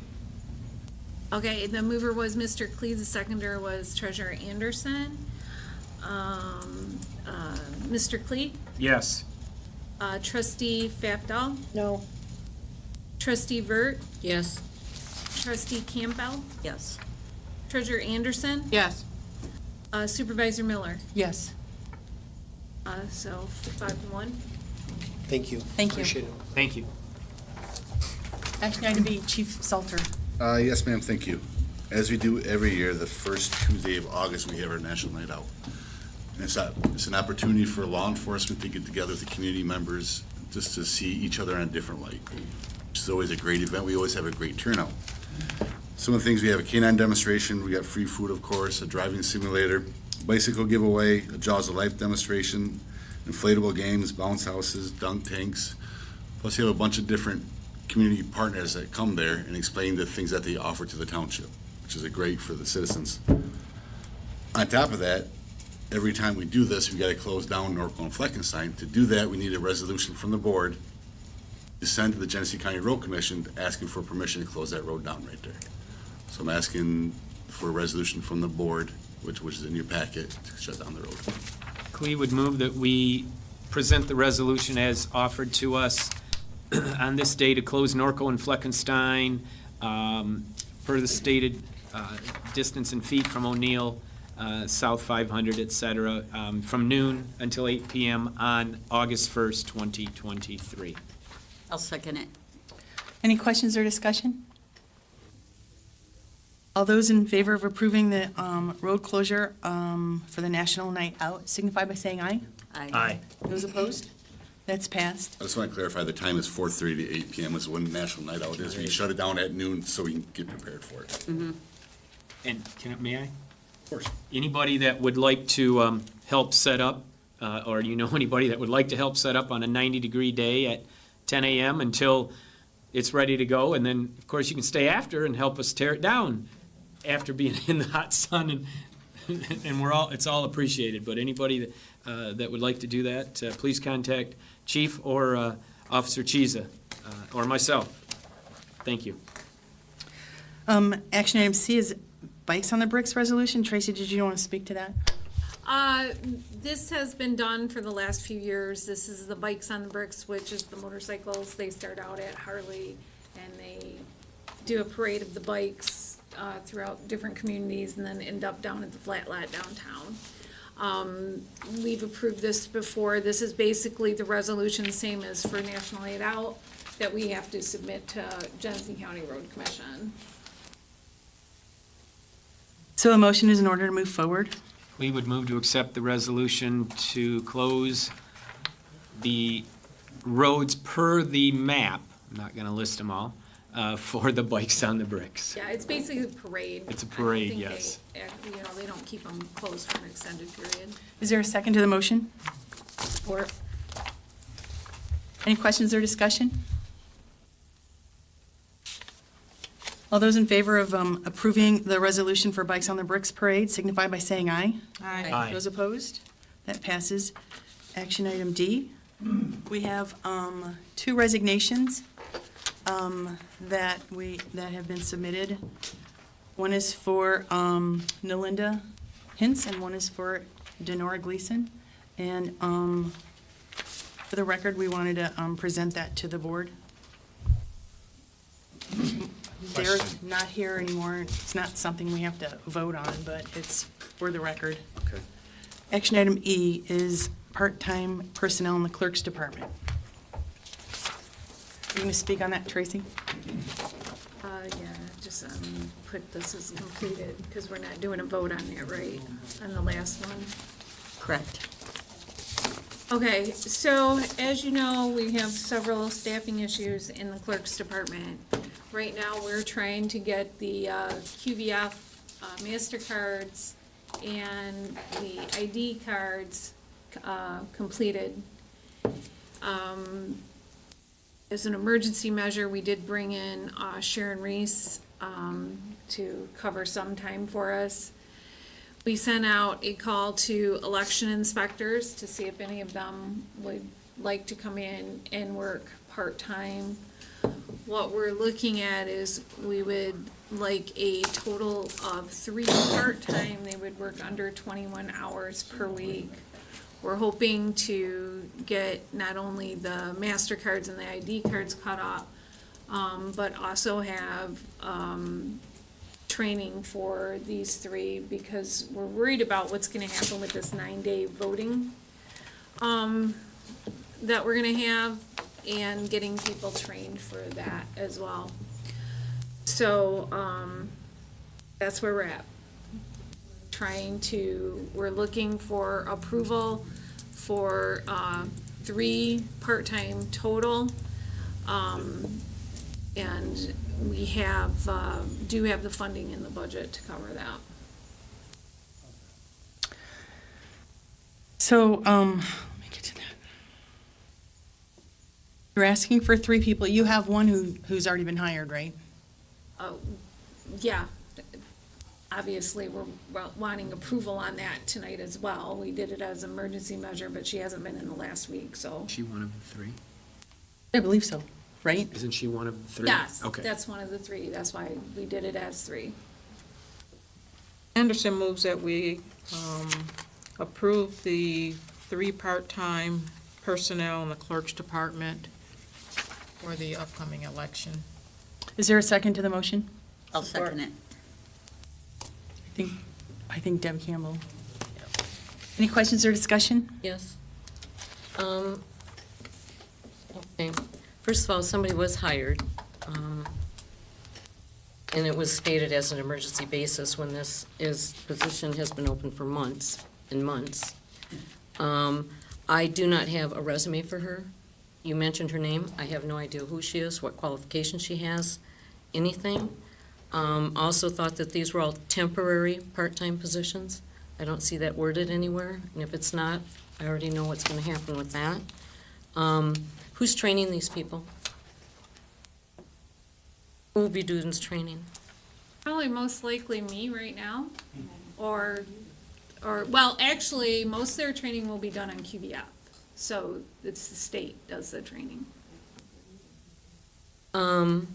Okay, the mover was Mr. Clee, the seconder was Treasurer Anderson. Mr. Clee? Yes. Trustee Fafdal? No. Trustee Vert? Yes. Trustee Campbell, Yes. Treasurer Anderson, Yes. Supervisor Miller. Yes. So 5-1. Thank you. Thank you. Appreciate it. Thank you. Action item B, Chief Salter. Yes, ma'am, thank you. As we do every year, the first Tuesday of August, we have our National Night Out. And it's an opportunity for law enforcement to get together with the community members, just to see each other in a different light. Which is always a great event. We always have a great turnout. Some of the things, we have a canine demonstration, we got free food, of course, a driving simulator, bicycle giveaway, a Jaws of Life demonstration, inflatable games, bounce houses, dunk tanks. Plus, you have a bunch of different community partners that come there and explain the things that they offer to the township, which is great for the citizens. On top of that, every time we do this, we got to close down Norco and Fleckenstein. To do that, we need a resolution from the board to send to the Genesee County Road Commission asking for permission to close that road down right there. So I'm asking for a resolution from the board, which is in your packet, to shut down the road. Clea would move that we present the resolution as offered to us on this day to close Norco and Fleckenstein, per the stated distance in feet from O'Neill, South 500, et cetera, from noon until 8 p.m. on August 1st, 2023. I'll second it. Any questions or discussion? All those in favor of approving the road closure for the National Night Out signify by saying aye. Aye. Those opposed? That's passed. I just want to clarify, the time is 4:30 to 8 p.m. is when National Night Out is. We shut it down at noon so we can get prepared for it. And may I? Of course. Anybody that would like to help set up, or anybody that would like to help set up on a 90-degree day at 10 a.m. until it's ready to go, and then, of course, you can stay after and help us tear it down after being in the hot sun, and it's all appreciated. But anybody that would like to do that, please contact Chief or Officer Chiza or myself. Thank you. Action item C is Bikes on the Bricks resolution. Tracy, did you want to speak to that? This has been done for the last few years. This is the Bikes on the Bricks, which is the motorcycles. They start out at Harley and they do a parade of the bikes throughout different communities and then end up down at the flat lot downtown. We've approved this before. This is basically the resolution, same as for National Night Out, that we have to submit to Genesee County Road Commission. So a motion is in order to move forward. We would move to accept the resolution to close the roads per the map. I'm not going to list them all, for the Bikes on the Bricks. Yeah, it's basically a parade. It's a parade, I don't think yes. they don't keep them closed for an extended period. Is there a second to the motion? Or any questions or discussion? All those in favor of approving the resolution for Bikes on the Bricks parade signify by saying aye. Aye. Those opposed? That passes. Action item D. We have 2 resignations that have been submitted. One is for Nalinda Hintz and one is for Denora Gleason. And for the record, we wanted to present that to the board. They're not here anymore. It's not something we have to vote on, but it's for the record. Okay. Action item E is part-time personnel in the clerk's department. You going to speak on that, Tracy? Yeah, just put this as completed, because we're not doing a vote on that, right, on the last one? Correct. Okay, so as you know, we have several staffing issues in the clerk's department. Right now, we're trying to get the QVF MasterCards and the ID cards completed. As an emergency measure, we did bring in Sharon Reese to cover some time for us. We sent out a call to election inspectors to see if any of them would like to come in and work part-time. What we're looking at is we would like a total of 3 part-time. They would work under 21 hours per week. We're hoping to get not only the MasterCards and the ID cards caught up, but also have, training for these three because we're worried about what's gonna happen with this 9-day voting, that we're gonna have and getting people trained for that as well. So, that's where we're at. We're looking for approval for, 3 part-time total. And we have, do have the funding in the budget to cover that. So, let me get to that. You're asking for 3 people. You have one who's already been hired, right? Yeah, obviously, we're wanting approval on that tonight as well. We did it as an emergency measure, but she hasn't been in the last week, so. She one of the 3? I believe so, right? Isn't she one of the 3? Yes, Okay. that's one of the 3. That's why we did it as 3. Anderson moves that we approve the 3 part-time personnel in the clerk's department for the upcoming election. Is there a second to the motion? I'll second it. I think Deb Campbell. Any questions or discussion? Yes. Okay. First of all, somebody was hired, and it was stated as an emergency basis when this position has been open for months and months. I do not have a resume for her. You mentioned her name. I have no idea who she is, what qualifications she has, anything. Also thought that these were all temporary part-time positions. I don't see that worded anywhere, and if it's not, I already know what's going to happen with that. Who's training these people? Who will be doing this training? Probably most likely me right now, or, well, actually, most of their training will be done on QBF. So it's the state does the training. And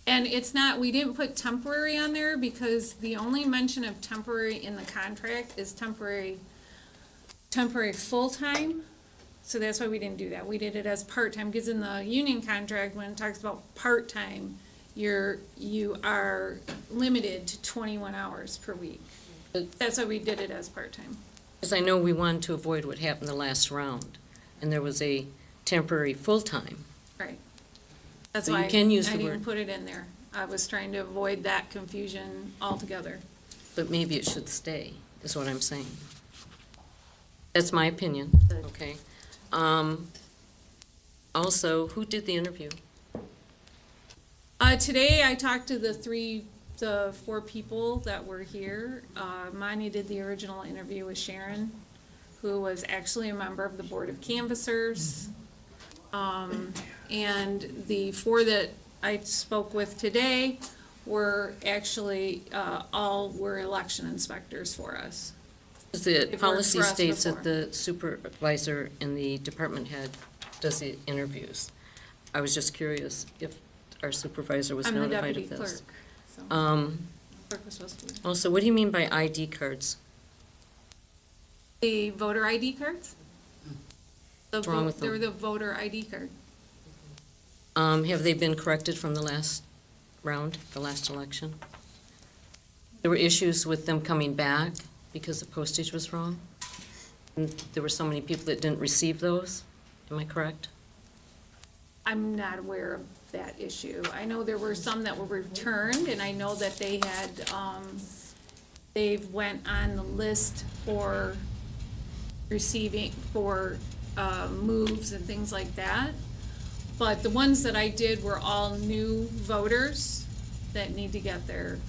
it's not, we didn't put temporary on there because the only mention of temporary in the contract is temporary full-time. So that's why we didn't do that. We did it as part-time, because in the union contract, when it talks about part-time, you are limited to 21 hours per week. That's why we did it as part-time. Because I know we wanted to avoid what happened the last round, and there was a temporary full-time. Right. That's So why you can use I the didn't word- put it in there. I was trying to avoid that confusion altogether. But maybe it should stay, is what I'm saying. That's my opinion, okay? Also, who did the interview? Today I talked to the 4 people that were here. Manya did the original interview with Sharon, who was actually a member of the Board of Canvassers. And the 4 that I spoke with today were actually, all were election inspectors for us. The They've worked policy for us states before. that the supervisor and the department head does the interviews. I was just curious if our supervisor was I'm the notified deputy of this. clerk, so clerk was supposed to be. Also, what do you mean by ID cards? The voter ID cards? What's wrong with They were them? the voter ID card. Have they been corrected from the last round, the last election? There were issues with them coming back because the postage was wrong? And there were so many people that didn't receive those, am I correct? I'm not aware of that issue. I know there were some that were returned, and I know that they had, they went on the list for receiving, for moves and things like that. But the ones that I did were all new voters that need to get their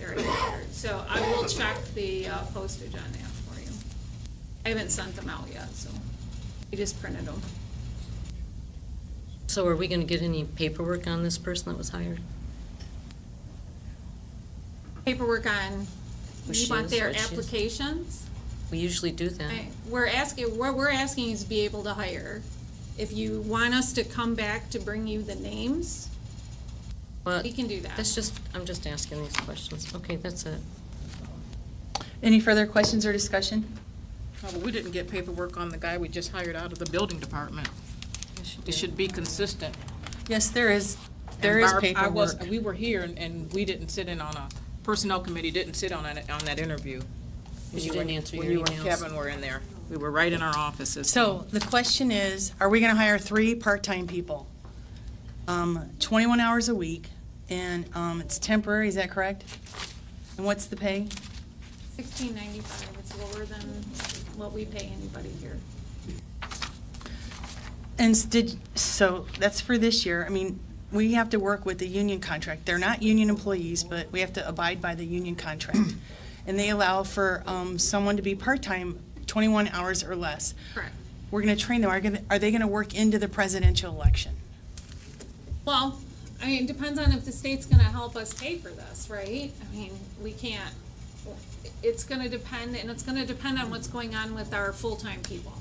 ID card. So I will check the postage on that for you. I haven't sent them out yet, so we just printed them. So are we gonna get any paperwork on this person that was hired? Paperwork on, Who you she want is, their what she is? applications? We usually do that. What we're asking is to be able to hire. If you want us to come back to bring you the names, But we can do that. I'm just asking these questions. Okay, that's it. Any further questions or discussion? Oh, but we didn't get paperwork on the guy we just hired out of the building department. It should be consistent. Yes, there is And Barb, paperwork. we were here and we didn't sit in on personnel committee didn't sit on that interview. Because you didn't answer When your you and emails. Kevin were in there. We were right in our offices. So the question is, are we gonna hire 3 part-time people? 21 hours a week, and it's temporary, is that correct? And what's the pay? $16.95, it's lower than what we pay anybody here. And so that's for this year. I mean, we have to work with the union contract. They're not union employees, but we have to abide by the union contract. And they allow for someone to be part-time, 21 hours or less. Correct. We're gonna train them. Are they gonna work into the presidential election? Well, I mean, it depends on if the state's gonna help us pay for this, right? I mean, we can't, it's gonna depend, and it's gonna depend on what's going on with our full-time people.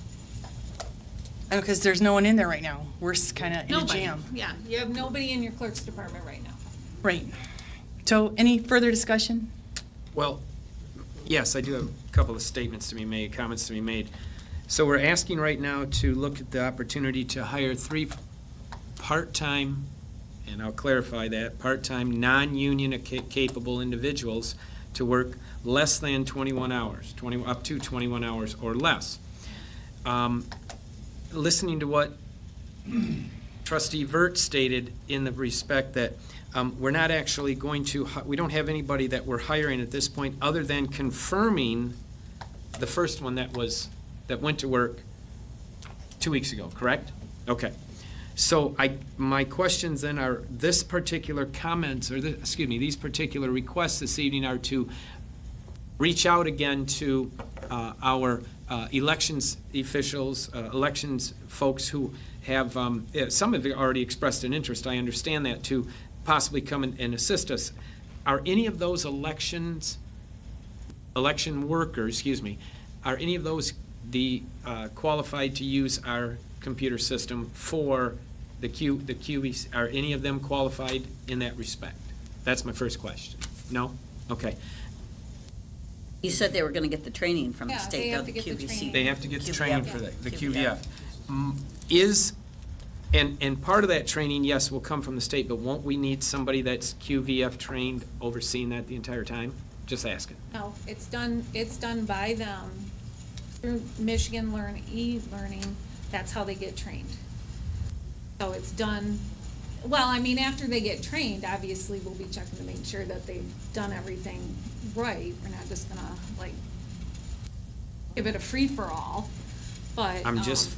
Because there's no one in there right now. We're kinda in a Nobody. jam. Yeah, you have nobody in your clerk's department right now. Right. So any further discussion? Well, yes, I do have a couple of statements to be made, comments to be made. So we're asking right now to look at the opportunity to hire 3 part-time, and I'll clarify that, part-time, non-union capable individuals to work less than 21 hours, up to 21 hours or less. Listening to what Trustee Vert stated in the respect that we're not actually going to, we don't have anybody that we're hiring at this point other than confirming the first one that went to work 2 weeks ago, correct? Okay. So my questions then are, this particular comments, or these particular requests this evening are to reach out again to our elections officials, elections folks who have, some have already expressed an interest, I understand that, to possibly come and assist us. Are any of those election workers, are any of those qualified to use our computer system for the QEs? Are any of them qualified in that respect? That's my first question. No? Okay. You said they were going to get the training from the Yeah, state, they though, have the to get the QVC. training. They have to get the training for the QVF. QVF. And part of that training, yes, will come from the state, but won't we need somebody that's QVF trained overseeing that the entire time? Just asking. No, it's done by them through Michigan e-learning, that's how they get trained. So it's done, well, I mean, after they get trained, obviously, we'll be checking to make sure that they've done everything right. We're not just gonna, like, give it a free-for-all, but. I'm just,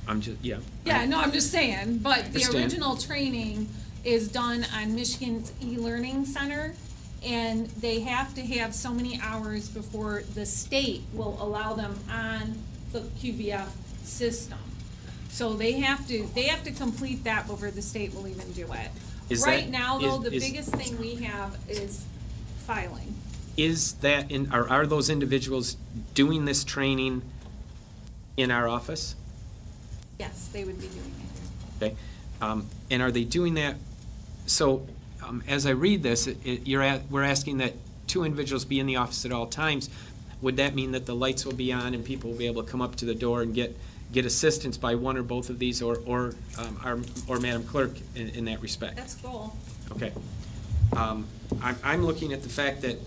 yeah. Yeah, no, I'm just saying, but the Understand. original training is done on Michigan's e-learning center, and they have to have so many hours before the state will allow them on the QVF system. So they have to complete that before the state will even do it. Is Right that- now, though, is- the biggest thing we have is filing. Is that, are those individuals doing this training in our office? Yes, they would be doing it. Okay, and are they doing that, so, as I read this, we're asking that 2 individuals be in the office at all times. Would that mean that the lights will be on and people will be able to come up to the door and get assistance by one or both of these, or Madam Clerk in that respect? That's cool. Okay. I'm looking at the fact that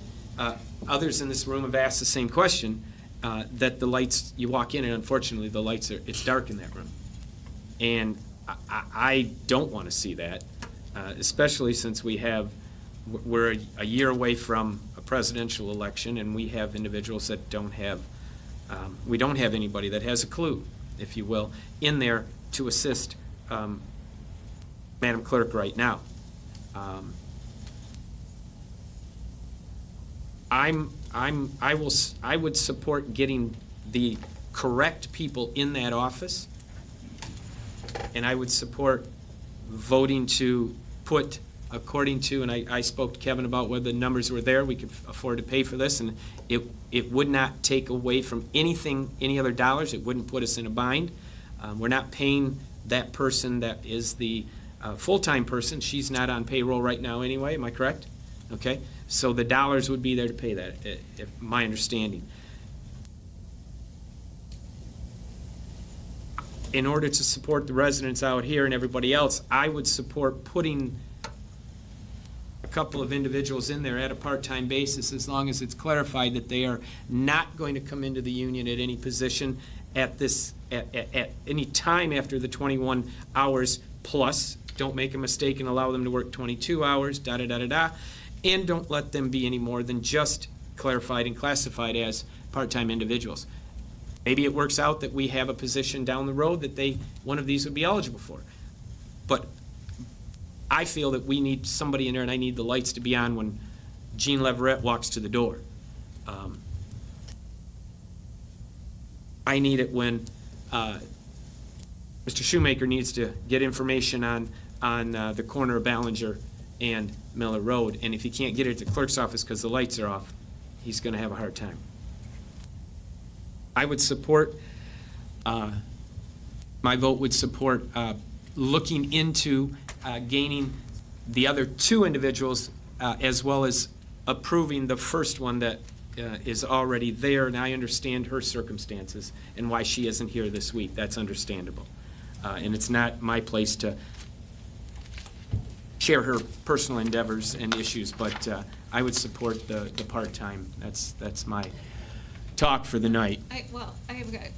others in this room have asked the same question, that the lights, you walk in and unfortunately the lights it's dark in that room. And I don't want to see that, especially since we're a year away from a presidential election and we have individuals that don't have, we don't have anybody that has a clue, if you will, in there to assist Madam Clerk right now. I would support getting the correct people in that office, and I would support voting to put according to, and I spoke to Kevin about whether the numbers were there, we could afford to pay for this, and it would not take away from anything, any other dollars, it wouldn't put us in a bind. We're not paying that person that is the full-time person, she's not on payroll right now anyway, am I correct? Okay, so the dollars would be there to pay that, if my understanding. in order to support the residents out here and everybody else, I would support putting a couple of individuals in there at a part-time basis, as long as it's clarified that they are not going to come into the union at any position at any time after the 21 hours plus. Don't make a mistake and allow them to work 22 hours, da-da-da-da-da. And don't let them be any more than just clarified and classified as part-time individuals. Maybe it works out that we have a position down the road that one of these would be eligible for. But I feel that we need somebody in there, and I need the lights to be on when Jean Leverett walks to the door. I need it when Mr. Shoemaker needs to get information on the corner of Ballinger and Miller Road, and if he can't get it at the clerk's office because the lights are off, he's going to have a hard time. I would support, my vote would support looking into gaining the other two individuals, as well as approving the first one that is already there, and I understand her circumstances and why she isn't here this week. That's understandable. And it's not my place to share her personal endeavors and issues, but I would support the part-time. That's my talk for the night.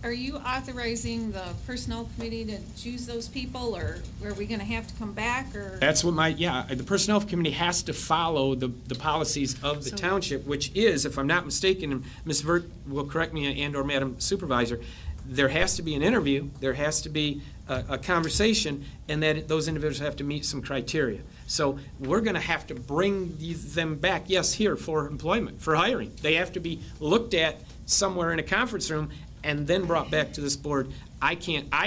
Are you authorizing the personnel committee to choose those people, or are we gonna have to come back, or? That's what the Personnel Committee has to follow the policies of the township, which is, if I'm not mistaken, and Ms. Vert will correct me, and/or Madam Supervisor, there has to be an interview, there has to be a conversation, and that those individuals have to meet some criteria. So we're gonna have to bring them back, yes, here for employment, for hiring. They have to be looked at somewhere in a conference room and then brought back to this board. I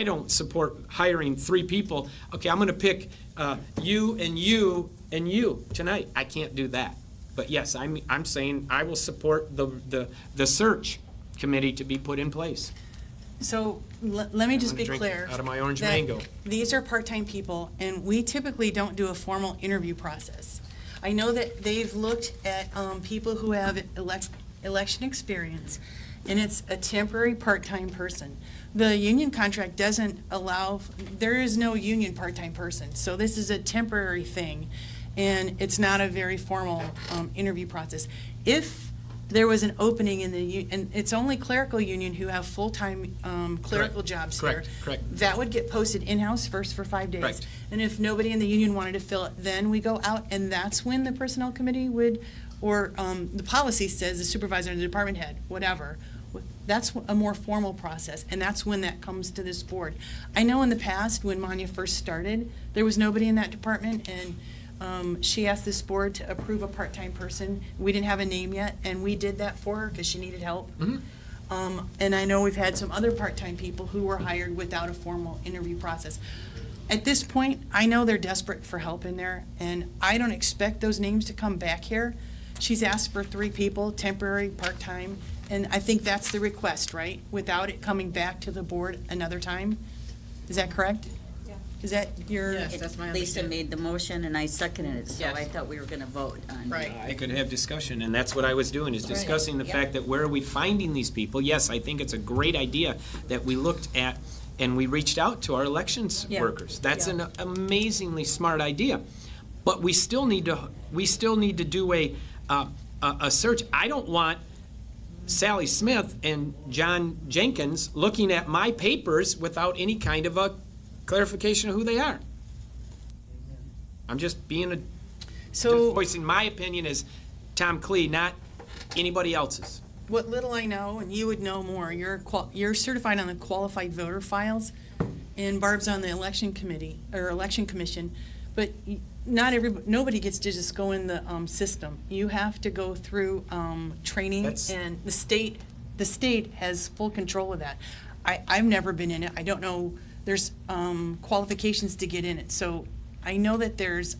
don't support hiring 3 people. Okay, I'm gonna pick you and you and you tonight. I can't do that. But yes, I'm saying I will support the search committee to be put in place. So let me just be Drink clear. out of my orange that mango. These are part-time people, and we typically don't do a formal interview process. I know that they've looked at people who have election experience, and it's a temporary part-time person. The union contract doesn't allow, there is no union part-time person, so this is a temporary thing, and it's not a very formal interview process. If there was an opening in the, and it's only clerical union who have full-time clerical jobs here. Correct. That would get posted in-house first for 5 days. Right. And if nobody in the union wanted to fill it, then we go out, and that's when the personnel committee would, or the policy says the supervisor and the department head, whatever. That's a more formal process, and that's when that comes to this board. I know in the past, when Manya first started, there was nobody in that department, and she asked this board to approve a part-time person. We didn't have a name yet, and we did that for her because she needed help. And I know we've had some other part-time people who were hired without a formal interview process. At this point, I know they're desperate for help in there, and I don't expect those names to come back here. She's asked for 3 people, temporary, part-time, and I think that's the request, right? Without it coming back to the board another time? Is that correct? Yeah. Is that your? Yes, that's my Lisa understanding. made the motion and I seconded it, so Yes. I thought we were gonna vote on. Right. I could have discussion, and that's what I was doing, is discussing the Yep. fact that where are we finding these people? Yes, I think it's a great idea that we looked at and we reached out to our elections Yeah. workers. That's Yeah. an amazingly smart idea. But we still need to do a search. I don't want Sally Smith and John Jenkins looking at my papers without any kind of a clarification of who they are. I'm just being just voicing my opinion as Tom Klee, not anybody else's. What little I know, and you would know more, you're certified on the qualified voter files, and Barb's on the election committee, or election commission, but nobody gets to just go in the system. You have to go through training, and the state has full control of that. I've never been in it. I don't know, there's qualifications to get in it. So I know that there's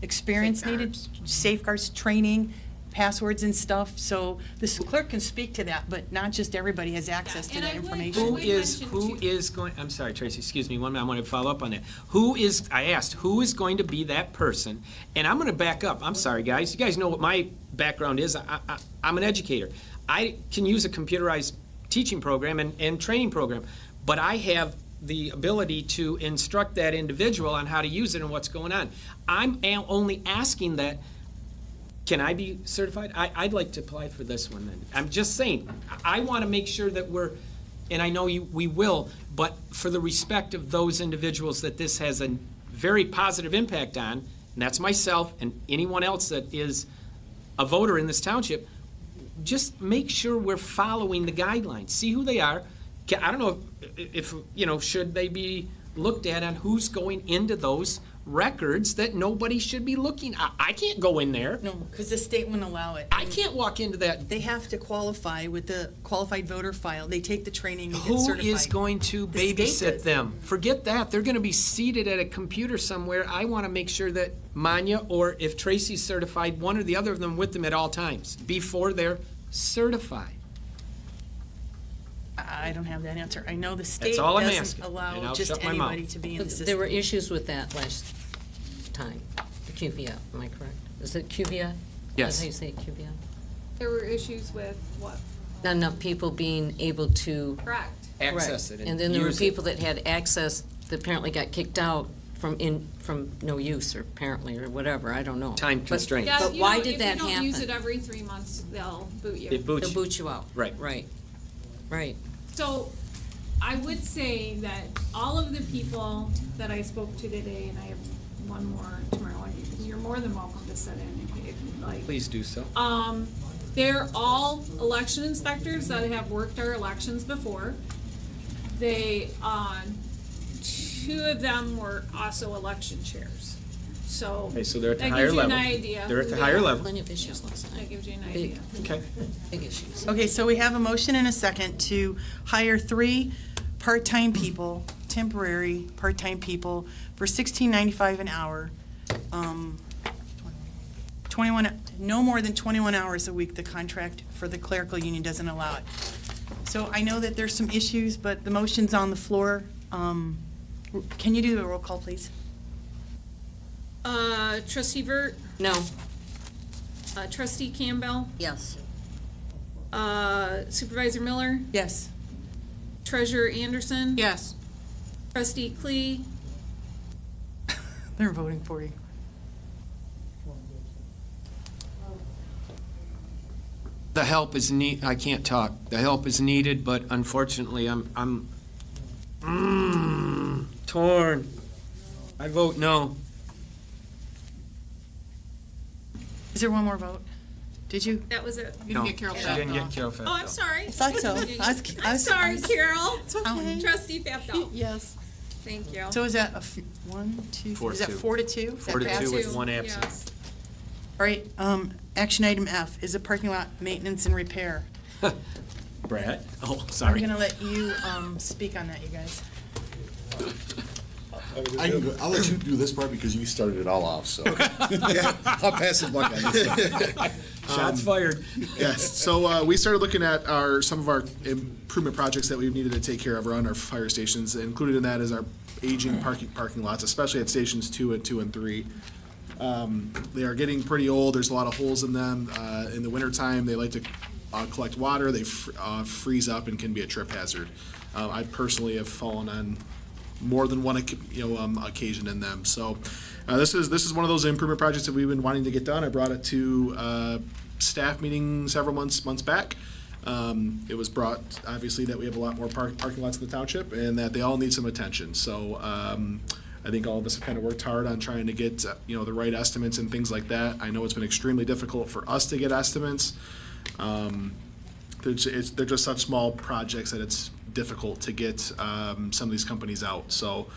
experience needed, safeguards, training, passwords and stuff. So the clerk can speak to that, but not just everybody has access to that information. Who is going, I'm sorry, Tracy, excuse me, one minute, I want to follow up on that. I asked, who is going to be that person? And I'm going to back up. I'm sorry, guys. You guys know what my background is. I'm an educator. I can use a computerized teaching program and training program, but I have the ability to instruct that individual on how to use it and what's going on. I'm only asking that, can I be certified? I'd like to apply for this one then. I'm just saying, I want to make sure that we're, and I know we will, but for the respect of those individuals that this has a very positive impact on, and that's myself and anyone else that is a voter in this township, just make sure we're following the guidelines. See who they are. I don't know if should they be looked at on who's going into those records that nobody should be looking. I can't go in there. No, because the state wouldn't allow it. I can't walk into that. They have to qualify with the qualified voter file. They take the training and get Who certified. is going to The state babysit does. them? Forget that. They're going to be seated at a computer somewhere. I want to make sure that Manya, or if Tracy's certified, one or the other of them with them at all times before they're certified. I don't have that answer. I know the state all I'm doesn't asking, and allow I'll just shut my mouth. anybody to be in the But system. there were issues with that last time, the QVF, am I correct? Is it QVF? Yes. That's how you say it, QVF? There were issues with what? Not enough people being able to. Correct. Access Correct. it And then there were use it. people that had access that apparently got kicked out from no use, or apparently, or whatever, I don't know. Time But- constraints. Yeah, But you why know, did that If you don't use happen? it every 3 months, they'll boot you. It boots They'll boot you out. Right. Right, right. So I would say that all of the people that I spoke to today, and I have one more tomorrow, and you're more than welcome to sit in if you'd like. Please do so. They're all election inspectors that have worked our elections before. They, two of them were also election chairs. So. Okay, so they're at the that higher gives you an level. idea They're at who the they higher are. level. Plenty of issues last night. That gives you an Big, idea. Okay. big issues. Okay, so we have a motion and a second to hire 3 part-time people, temporary part-time people, for $16.95 an hour. 21, no more than 21 hours a week. The contract for the clerical union doesn't allow it. So I know that there's some issues, but the motion's on the floor. Can you do a roll call, please? Trustee Vert, No, trustee Campbell, Yes. Supervisor Miller, Yes. treasurer Anderson. yes. Trustee Klee, They're voting for you. The help is I can't talk. The help is needed, but unfortunately, I'm torn. I vote no. Is there one more vote? Did you? that was it. No, she didn't get Carol Fett. Oh, I'm sorry. I thought so. I'm sorry, Carol. okay. Trustee Fafdo. Yes. Thank you. So is that 1, 2, 4 is that to 4 to 2? 4 to 2 with one absent. Yes. All right, action item F is a parking lot maintenance and repair. Brad? Oh, I'm sorry. gonna let you, speak on that, you guys. I'll let you do this part because you started it all off, so. Yeah, I'll pass the buck on this. Shots fired. Yes, so we started looking at some of our improvement projects that we've needed to take care of around our fire stations. Included in that is our aging parking lots, especially at stations 2 and 3. They are getting pretty old. There's a lot of holes in them. In the wintertime, they like to collect water. They freeze up and can be a trip hazard. I personally have fallen on more than one occasion in them. So this is one of those improvement projects that we've been wanting to get done. I brought it to staff meeting several months back. It was brought, obviously, that we have a lot more parking lots in the township and that they all need some attention. So I think all of us have kind of worked hard on trying to get the right estimates and things like that. I know it's been extremely difficult for us to get estimates. They're just such small projects that it's difficult to get some of these companies out. So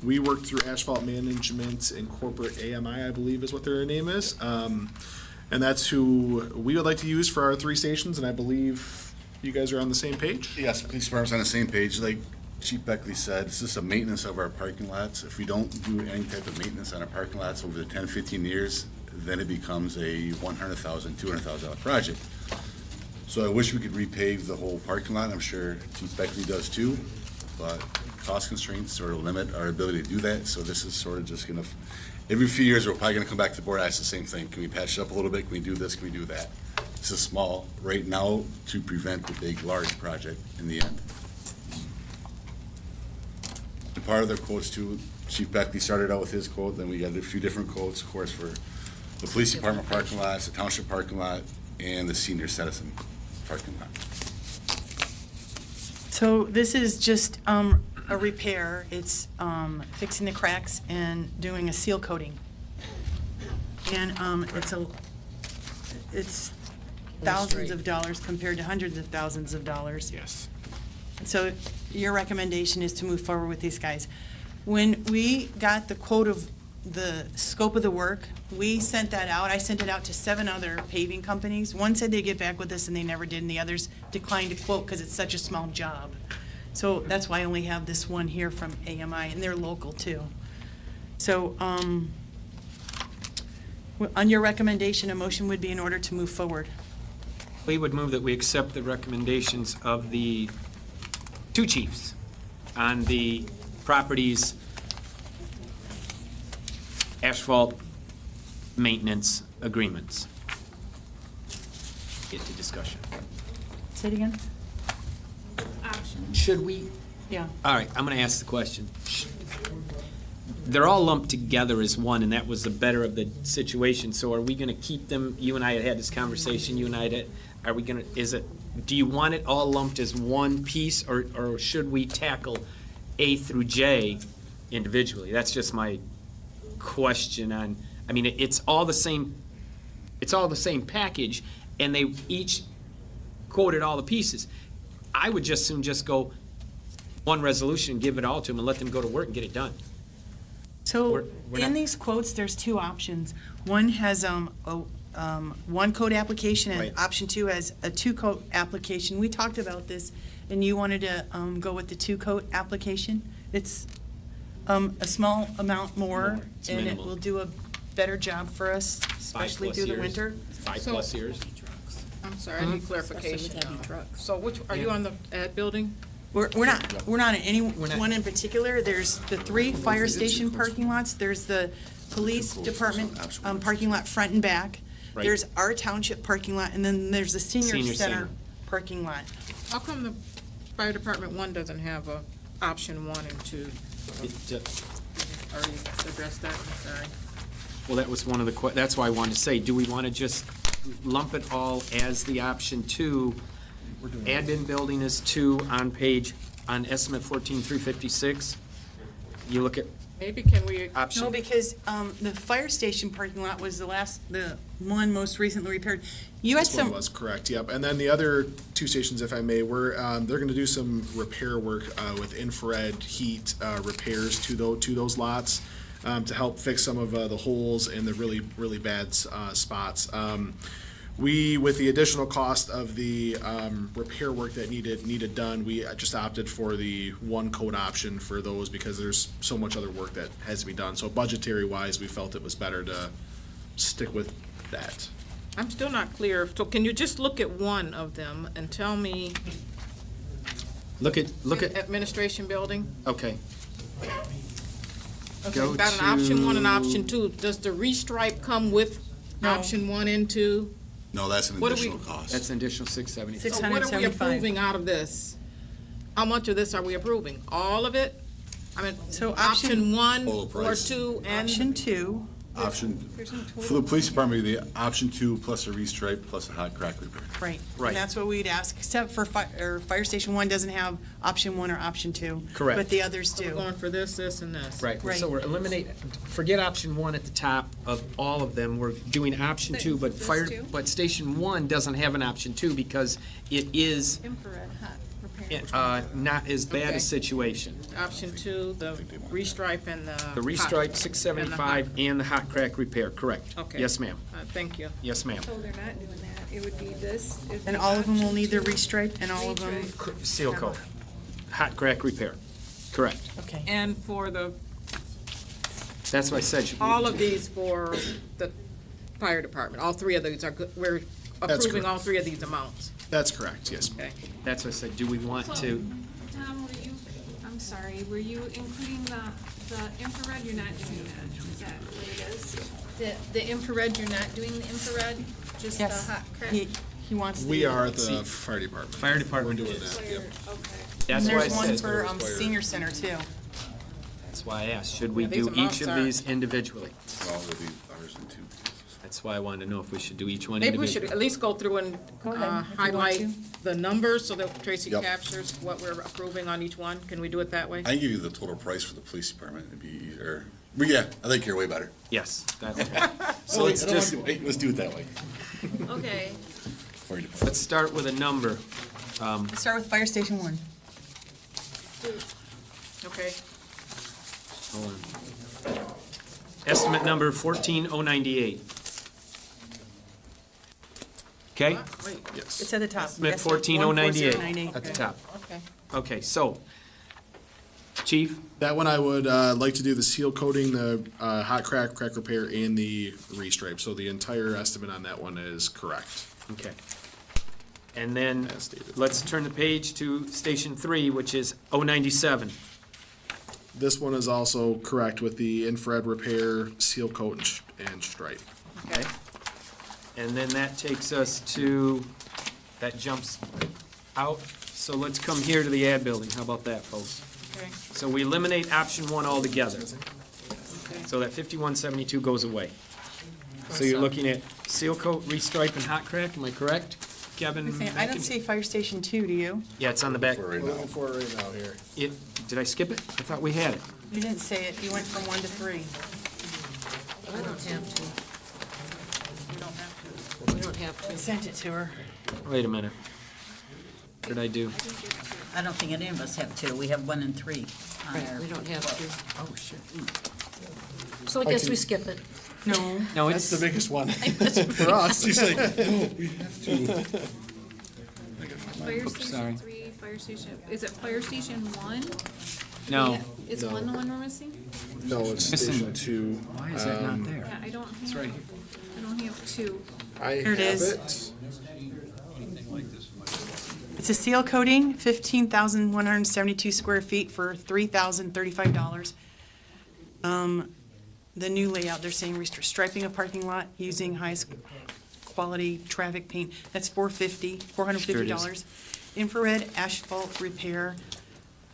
we worked through Asphalt Management and Corporate AMI, I believe is what their name is. And that's who we would like to use for our 3 stations, and I believe you guys are on the same page? Yes, police department's on the same page. Like Chief Beckley said, it's just a maintenance of our parking lots. If we don't do any type of maintenance on our parking lots over the 10, 15 years, then it becomes a $100,000, $200,000 project. So I wish we could repave the whole parking lot. I'm sure Chief Beckley does too, but cost constraints sort of limit our ability to do that. So this is sort of just gonna, every few years, we're probably gonna come back to the board and ask the same thing. Can we patch it up a little bit? Can we do this? Can we do that? This is small right now to prevent the big, large project in the end. part of the quotes too, Chief Beckley started out with his quote, then we got a few different quotes, of course, for the police department parking lots, the township parking lot, and the senior citizen parking lot. So this is just a repair. It's fixing the cracks and doing a seal coating. And it's thousands of dollars compared to hundreds of thousands of dollars. Yes. So your recommendation is to move forward with these guys. When we got the quote of the scope of the work, we sent that out. I sent it out to 7 other paving companies. One said they'd get back with us, and they never did, and the others declined to quote because it's such a small job. So that's why I only have this one here from AMI, and they're local too. So on your recommendation, a motion would be in order to move forward. We would move that we accept the recommendations of the 2 chiefs on the property's asphalt maintenance agreements. Get to discussion. Say it again? Should we? Yeah. All right, I'm going to ask the question. They're all lumped together as one, and that was the better of the situation. So are we going to keep them? You and I had this conversation. You and I had. Are we going to? Do you want it all lumped as one piece, or should we tackle A through J individually? That's just my question on. I mean, it's all the same. It's all the same package, and they each quoted all the pieces. I would just soon just go one resolution and give it all to them and let them go to work and get it done. So We're in not- these quotes, there's 2 options. One has one code application, and Right. option 2 has a 2-coat application. We talked about this, and you wanted to go with the 2-coat application. It's a small amount more, It's and it minimal. will do a better job for us, 5+ especially through the years. winter. 5+ years. I'm sorry, I need clarification. So which, are you on the ad building? We're not on any one in particular. There's the 3 fire station parking lots. There's the police department parking lot front and back. Right. There's our township parking lot, and then there's the senior Senior center center. parking lot. How come the fire department 1 doesn't have a option 1 and 2? Already addressed that, I'm sorry. Well, that was one of the, that's why I wanted to say, do we want to just lump it all as the option 2? Admin building is 2 on estimate 14,356. You look at Maybe can we, option. No, because the fire station parking lot was the one most recently repaired. You had This one some, was correct, yep. And then the other 2 stations, if I may, they're gonna do some repair work with infrared heat repairs to those lots to help fix some of the holes and the really, really bad spots. With the additional cost of the repair work that needed done, we just opted for the 1 code option for those because there's so much other work that has to be done. So budgetary wise, we felt it was better to stick with that. I'm still not clear. So can you just look at one of them and tell me? Look at, Administration building? okay. Okay, Go we've got an option 1 and to- option 2. Does the restripe come with option 1 and 2? No, that's an What do additional we- cost. That's an additional 675. So what are we 675. approving out of this? How much of this are we approving? All of it? I mean, So option 1 Total or price. 2 and? option 2, Option, There's no total. for the police department, the option 2 plus a restripe plus a hot crack repair. right. Right. And that's what we'd ask, except for fire station 1 doesn't have option 1 or option 2. Correct. But the others So we're do. going for this, this, and this. Right, Right. so we're forget option 1 at the top of all of them. We're doing option 2, but but station 1 doesn't have an option 2 because it is Infrared hot repair. not as bad Okay. a situation. Option 2, the restripe and the. The restripe, 675, and the hot crack repair, correct? Okay. Yes, ma'am. Thank you. Yes, ma'am. So they're not doing that. It would be this. it'd And be all of them will option need the 2. restripe, and all of them, Restripe. Seal coat. Hot crack repair, correct. okay. And for the, That's what I said. all of these for the fire department, all 3 of these are, we're That's approving correct. all 3 of these amounts. That's correct, yes. Okay. That's what I said. Do we want to? Tom, I'm sorry, were you including the infrared? You're not doing that. Is that what it is? The infrared, you're not doing the infrared? Just the Yes. hot crack? He wants the. We are the fire department. Fire department We're doing is. that, yep. That's And why I there's one said. for senior center too. why I asked, should we Yeah, these do each amounts of aren't- these individually? Well, it'll be ours and two. That's why I wanted to know if we should do each one Maybe we individually. should at least go through and Go ahead, if you want highlight to. the numbers so that Tracy Yep. captures what we're approving on each one. Can we do it that way? I can give you the total price for the police department. It'd be easier. But yeah, I think you're way better. Yes, that's okay. So So let's just, let's do it that way. Okay. For you. let's start with a number. Let's start with Fire Station 1. Okay. Hold on. Estimate number 14098. Okay? Wait, Yes. It's at the top. Estimate Yes, 14098 14098. at the Okay. top. okay. Okay, so, Chief, That one I would like to do the seal coating, the hot crack, crack repair, and the restripe. So the entire estimate on that one is correct. okay. And then, As stated. let's turn the page to Station 3, which is 097. This one is also correct with the infrared repair, seal coat, and stripe. Okay. And then that takes us to, that jumps out. So let's come here to the ad building. How about that, folks? Okay. So we eliminate option 1 altogether. So that 5172 goes away. So you're looking at seal coat, restripe, and hot crack, am I correct? Kevin? I don't see Fire Station 2, do you? Yeah, it's on the back. For right We're now. looking for it right now here. Did I skip it? I thought we had it. You didn't say it. You went from 1 to 3. I don't have to. You don't have to. We don't have I to. sent it to her. Wait a minute. What did I do? I don't think any of us have two. We have 1 and 3 on Right, our. we don't have to. Oh, shit. So I guess we skip it. No. No, That's it's, the biggest one for us. She's like, no, we have to. Fire Oops, sorry. Station 3, Fire Station, is it Fire Station 1? no. Is No. 1 the one we're missing? No, it's Missing. station 2. Why is that not there? Yeah, I don't It's have, right here. I don't have 2. I Here it have is. it. It's a seal coating, 15,172 square feet for $3,035. The new layout, they're saying striping a parking lot using highest quality traffic paint. That's $450. Infrared asphalt repair,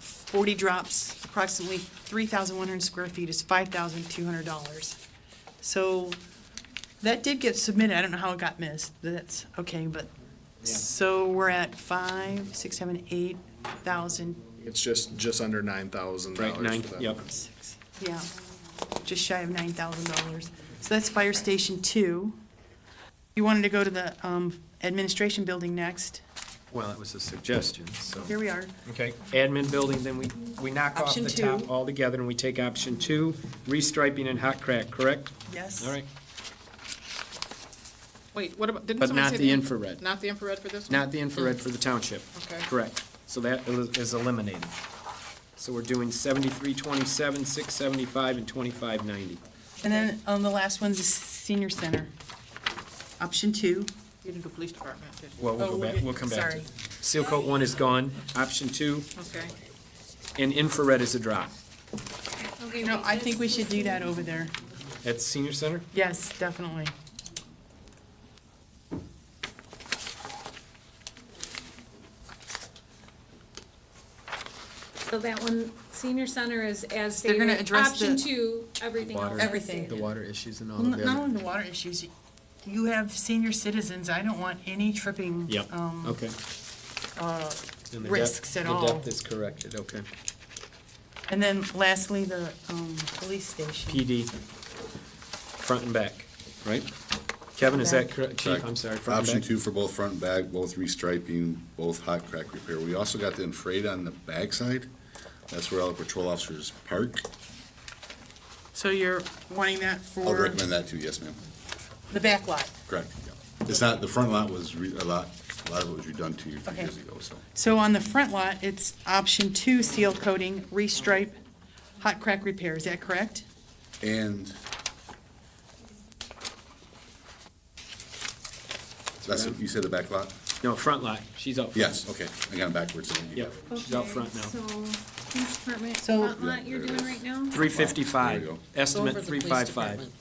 40 drops, approximately 3,100 square feet is $5,200. So that did get submitted. I don't know how it got missed. That's okay, but, so we're at 5, 6, 7, 8,000. It's just under $9,000 Right, for 9, that. yep. Yeah, just shy of $9,000. So that's Fire Station 2. You wanted to go to the administration building next. Well, that was a suggestion, so. Here we are. Okay, admin building, then we knock off Option the 2. top altogether and we take option 2, restriping and hot crack, correct? Yes. All right, Wait, what about, didn't But someone not say the infrared. Not the infrared for this one? Not the infrared for the township. Okay. Correct. So that is eliminated. So we're doing 7327, 675, and 2590. And then the last one's the senior center. Option 2. You didn't do police department, did you? Well, we'll Oh, go we back, did- we'll come back to sorry. it. Seal coat 1 is gone, option 2, Okay. and infrared is a drop. Okay, No, wait, I think we should do that over there. At the senior center? Yes, definitely. So that one, senior center is as They're gonna stated. address Option the- 2, everything else Water. as Everything. stated. The water issues and all Well, of not that. only the water issues, you have senior citizens. I don't want any tripping. Yep, okay. And the risks depth- at all. The depth is corrected, okay. And then lastly, the police station. PD, front and back, right? Kevin, is that correct? Chief, Correct. I'm sorry, front and Option back? 2 for both front and back, both restriping, both hot crack repair. We also got the infrared on the back side. That's where all the patrol officers park. So you're wanting that I for would recommend that too, yes, ma'am. the back lot. Correct. yeah. It's not, the front lot was a lot of it was redone 2 years Okay. ago, so. So on the front lot, it's option 2, seal coating, restripe, hot crack repair. Is that correct? And that's what you said, the back lot? No, front lot, she's out. front. Yes, okay. I got it backwards. Yep, she's out front now. So, police department, So- front lot you're doing right now? There you 355, go. estimate Go over the police 355. department.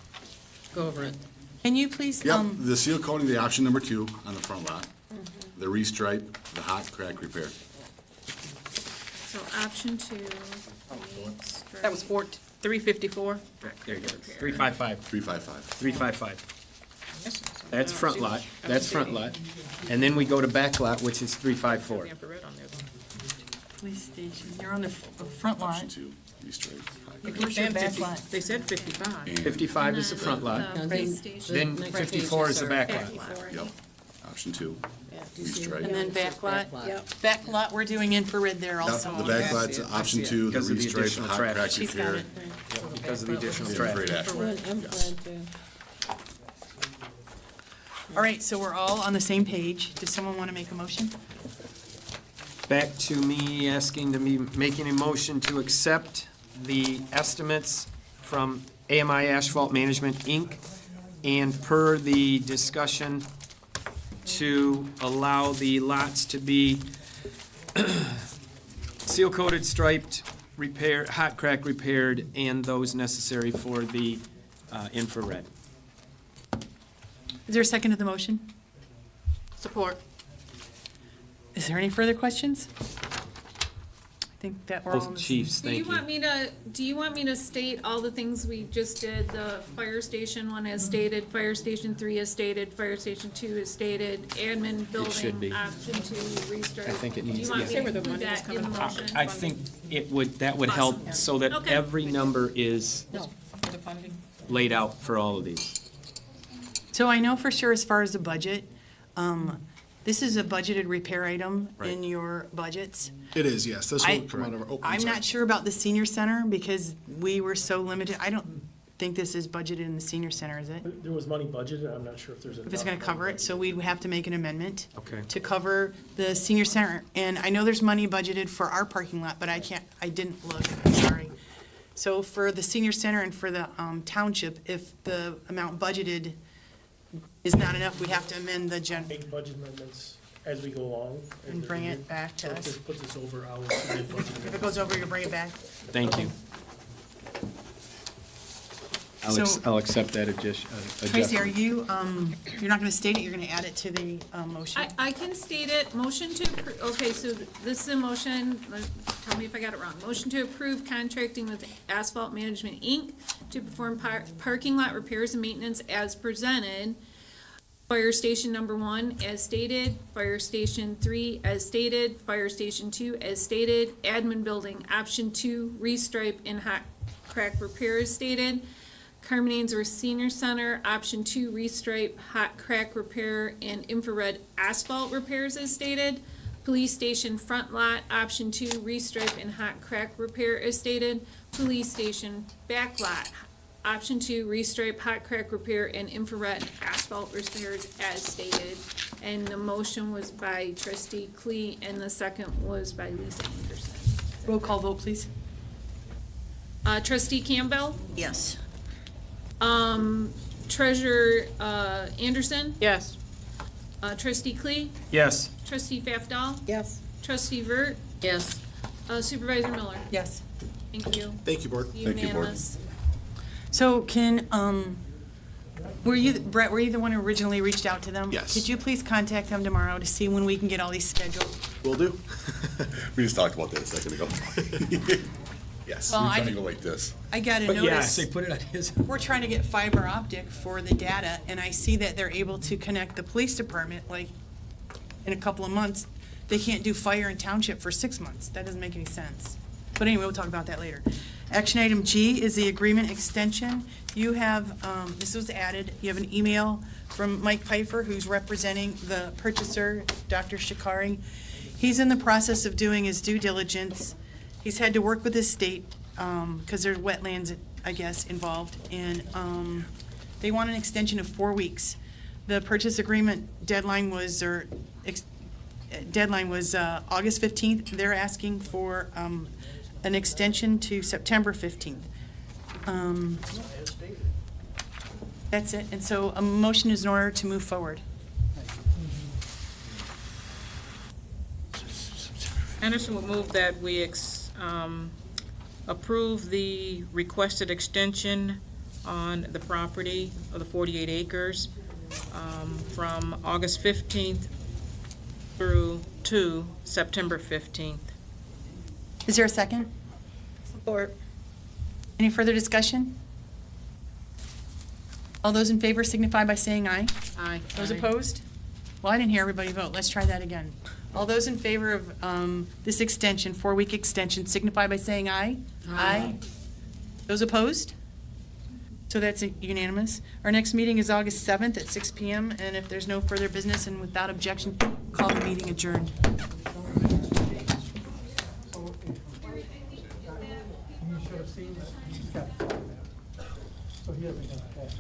Go over it. Can you please, Yep, the seal coating, the option number 2 on the front lot. The restripe, the hot crack repair. So option 2. That was 354? There you go. 355. 355. 355. That's front lot, that's front lot. And then we go to back lot, which is 354. Police station, you're on the front lot. Option 2, restripe. Where's your back lot? They said 55. 55 is the front lot. Police station. Then 54 is the back lot. Yep. Option 2, restripe. And then back lot? Yep. Back lot, we're doing infrared there also. The back lot's option 2, the Because of the restripe, additional hot traffic. crack She's got repair. it. Because of the additional Infrared traffic. asphalt. Yes. All right, so we're all on the same page. Does someone want to make a motion? Back to me asking to be making a motion to accept the estimates from AMI Asphalt Management, Inc., and per the discussion to allow the lots to be seal-coated, striped, repaired, hot crack repaired, and those necessary for the infrared. Is there a second to the motion? Support. Is there any further questions? I think that we're all on Both the chiefs, Do thank you you. want me to state all the things we just did? The fire station 1 as stated, fire station 3 as stated, fire station 2 as stated, admin should be. building, option 2, restripe. I think it needs Do you want to me be. to include that in the motion? I think that would help so that Okay. every number is No, for the funding. laid out for all of these. So I know for sure as far as the budget, this is a budgeted repair item in your budgets. It is, yes. This will come out of our, I'm not sure about the senior center because we were so limited. I don't think this is budgeted in the senior center, is it? There was money budgeted, I'm not sure if there's enough. If it's gonna cover it, so we'd have to make an amendment. Okay. To cover the senior center. And I know there's money budgeted for our parking lot, but I didn't look, I'm sorry. So for the senior center and for the township, if the amount budgeted is not enough, we'd have to amend the Make budget amendments as we go along. as and they're bring needed. it back to So if us. this puts us over, I will submit budget If it amendments. goes over, you'll bring it back. Thank you. So- I'll accept that addition. Tracy, are you, you're not gonna state it, you're gonna add it to the motion? I can state it, motion to, okay, so this is a motion, tell me if I got it wrong. Motion to approve contracting with Asphalt Management, Inc. to perform parking lot repairs and maintenance as presented. Fire station number 1 as stated, fire station 3 as stated, fire station 2 as stated, admin building, option 2, restripe and hot crack repair as stated. Carmen Ainsworth Senior Center, option 2, restripe, hot crack repair, and infrared asphalt repairs as stated. Police station front lot, option 2, restripe and hot crack repair as stated. Police station back lot, option 2, restripe, hot crack repair, and infrared asphalt repairs as stated. And the motion was by trustee Klee, and the second was by Lisa Anderson. Roll call vote, please. Trustee Campbell? Yes. Treasurer Anderson? Yes. Trustee Klee? Yes. Trustee Pfaffdal? Yes. Trustee Vert? Yes. Supervisor Miller? Yes. Thank you. Thank you, Board. Thank you, Board. Unanimous. So can, Brett, were you the one who originally reached out to them? Yes. Could you please contact them tomorrow to see when we can get all these scheduled? Will do. We just talked about that a second ago. Yes, Well, we're I trying to did- go like this. I got a But yeah, notice. say put it on his. We're trying to get fiber optic for the data, and I see that they're able to connect the police department, like, in a couple of months. They can't do fire and township for 6 months. That doesn't make any sense. But anyway, we'll talk about that later. Action item G is the agreement extension. You have, this was added, you have an email from Mike Pfeiffer, who's representing the purchaser, Dr. Shikari. He's in the process of doing his due diligence. He's had to work with the state, because there's wetlands, I guess, involved, and they want an extension of 4 weeks. The purchase agreement deadline was, August 15th. They're asking for an extension to September 15th. That's it, and so a motion is in order to move forward. Anderson would move that we approve the requested extension on the property of the 48 acres from August 15th through to September 15th. Is there a second? Support. Any further discussion? All those in favor signify by saying aye. Aye. Those opposed? Well, I didn't hear everybody vote. Let's try that again. All those in favor of this extension, 4-week extension, signify by saying aye. Aye. Those opposed? So that's unanimous. Our next meeting is August 7th at 6 PM, and if there's no further business and without objection, call the meeting adjourned. You should have seen that. He's got, so he hasn't got that.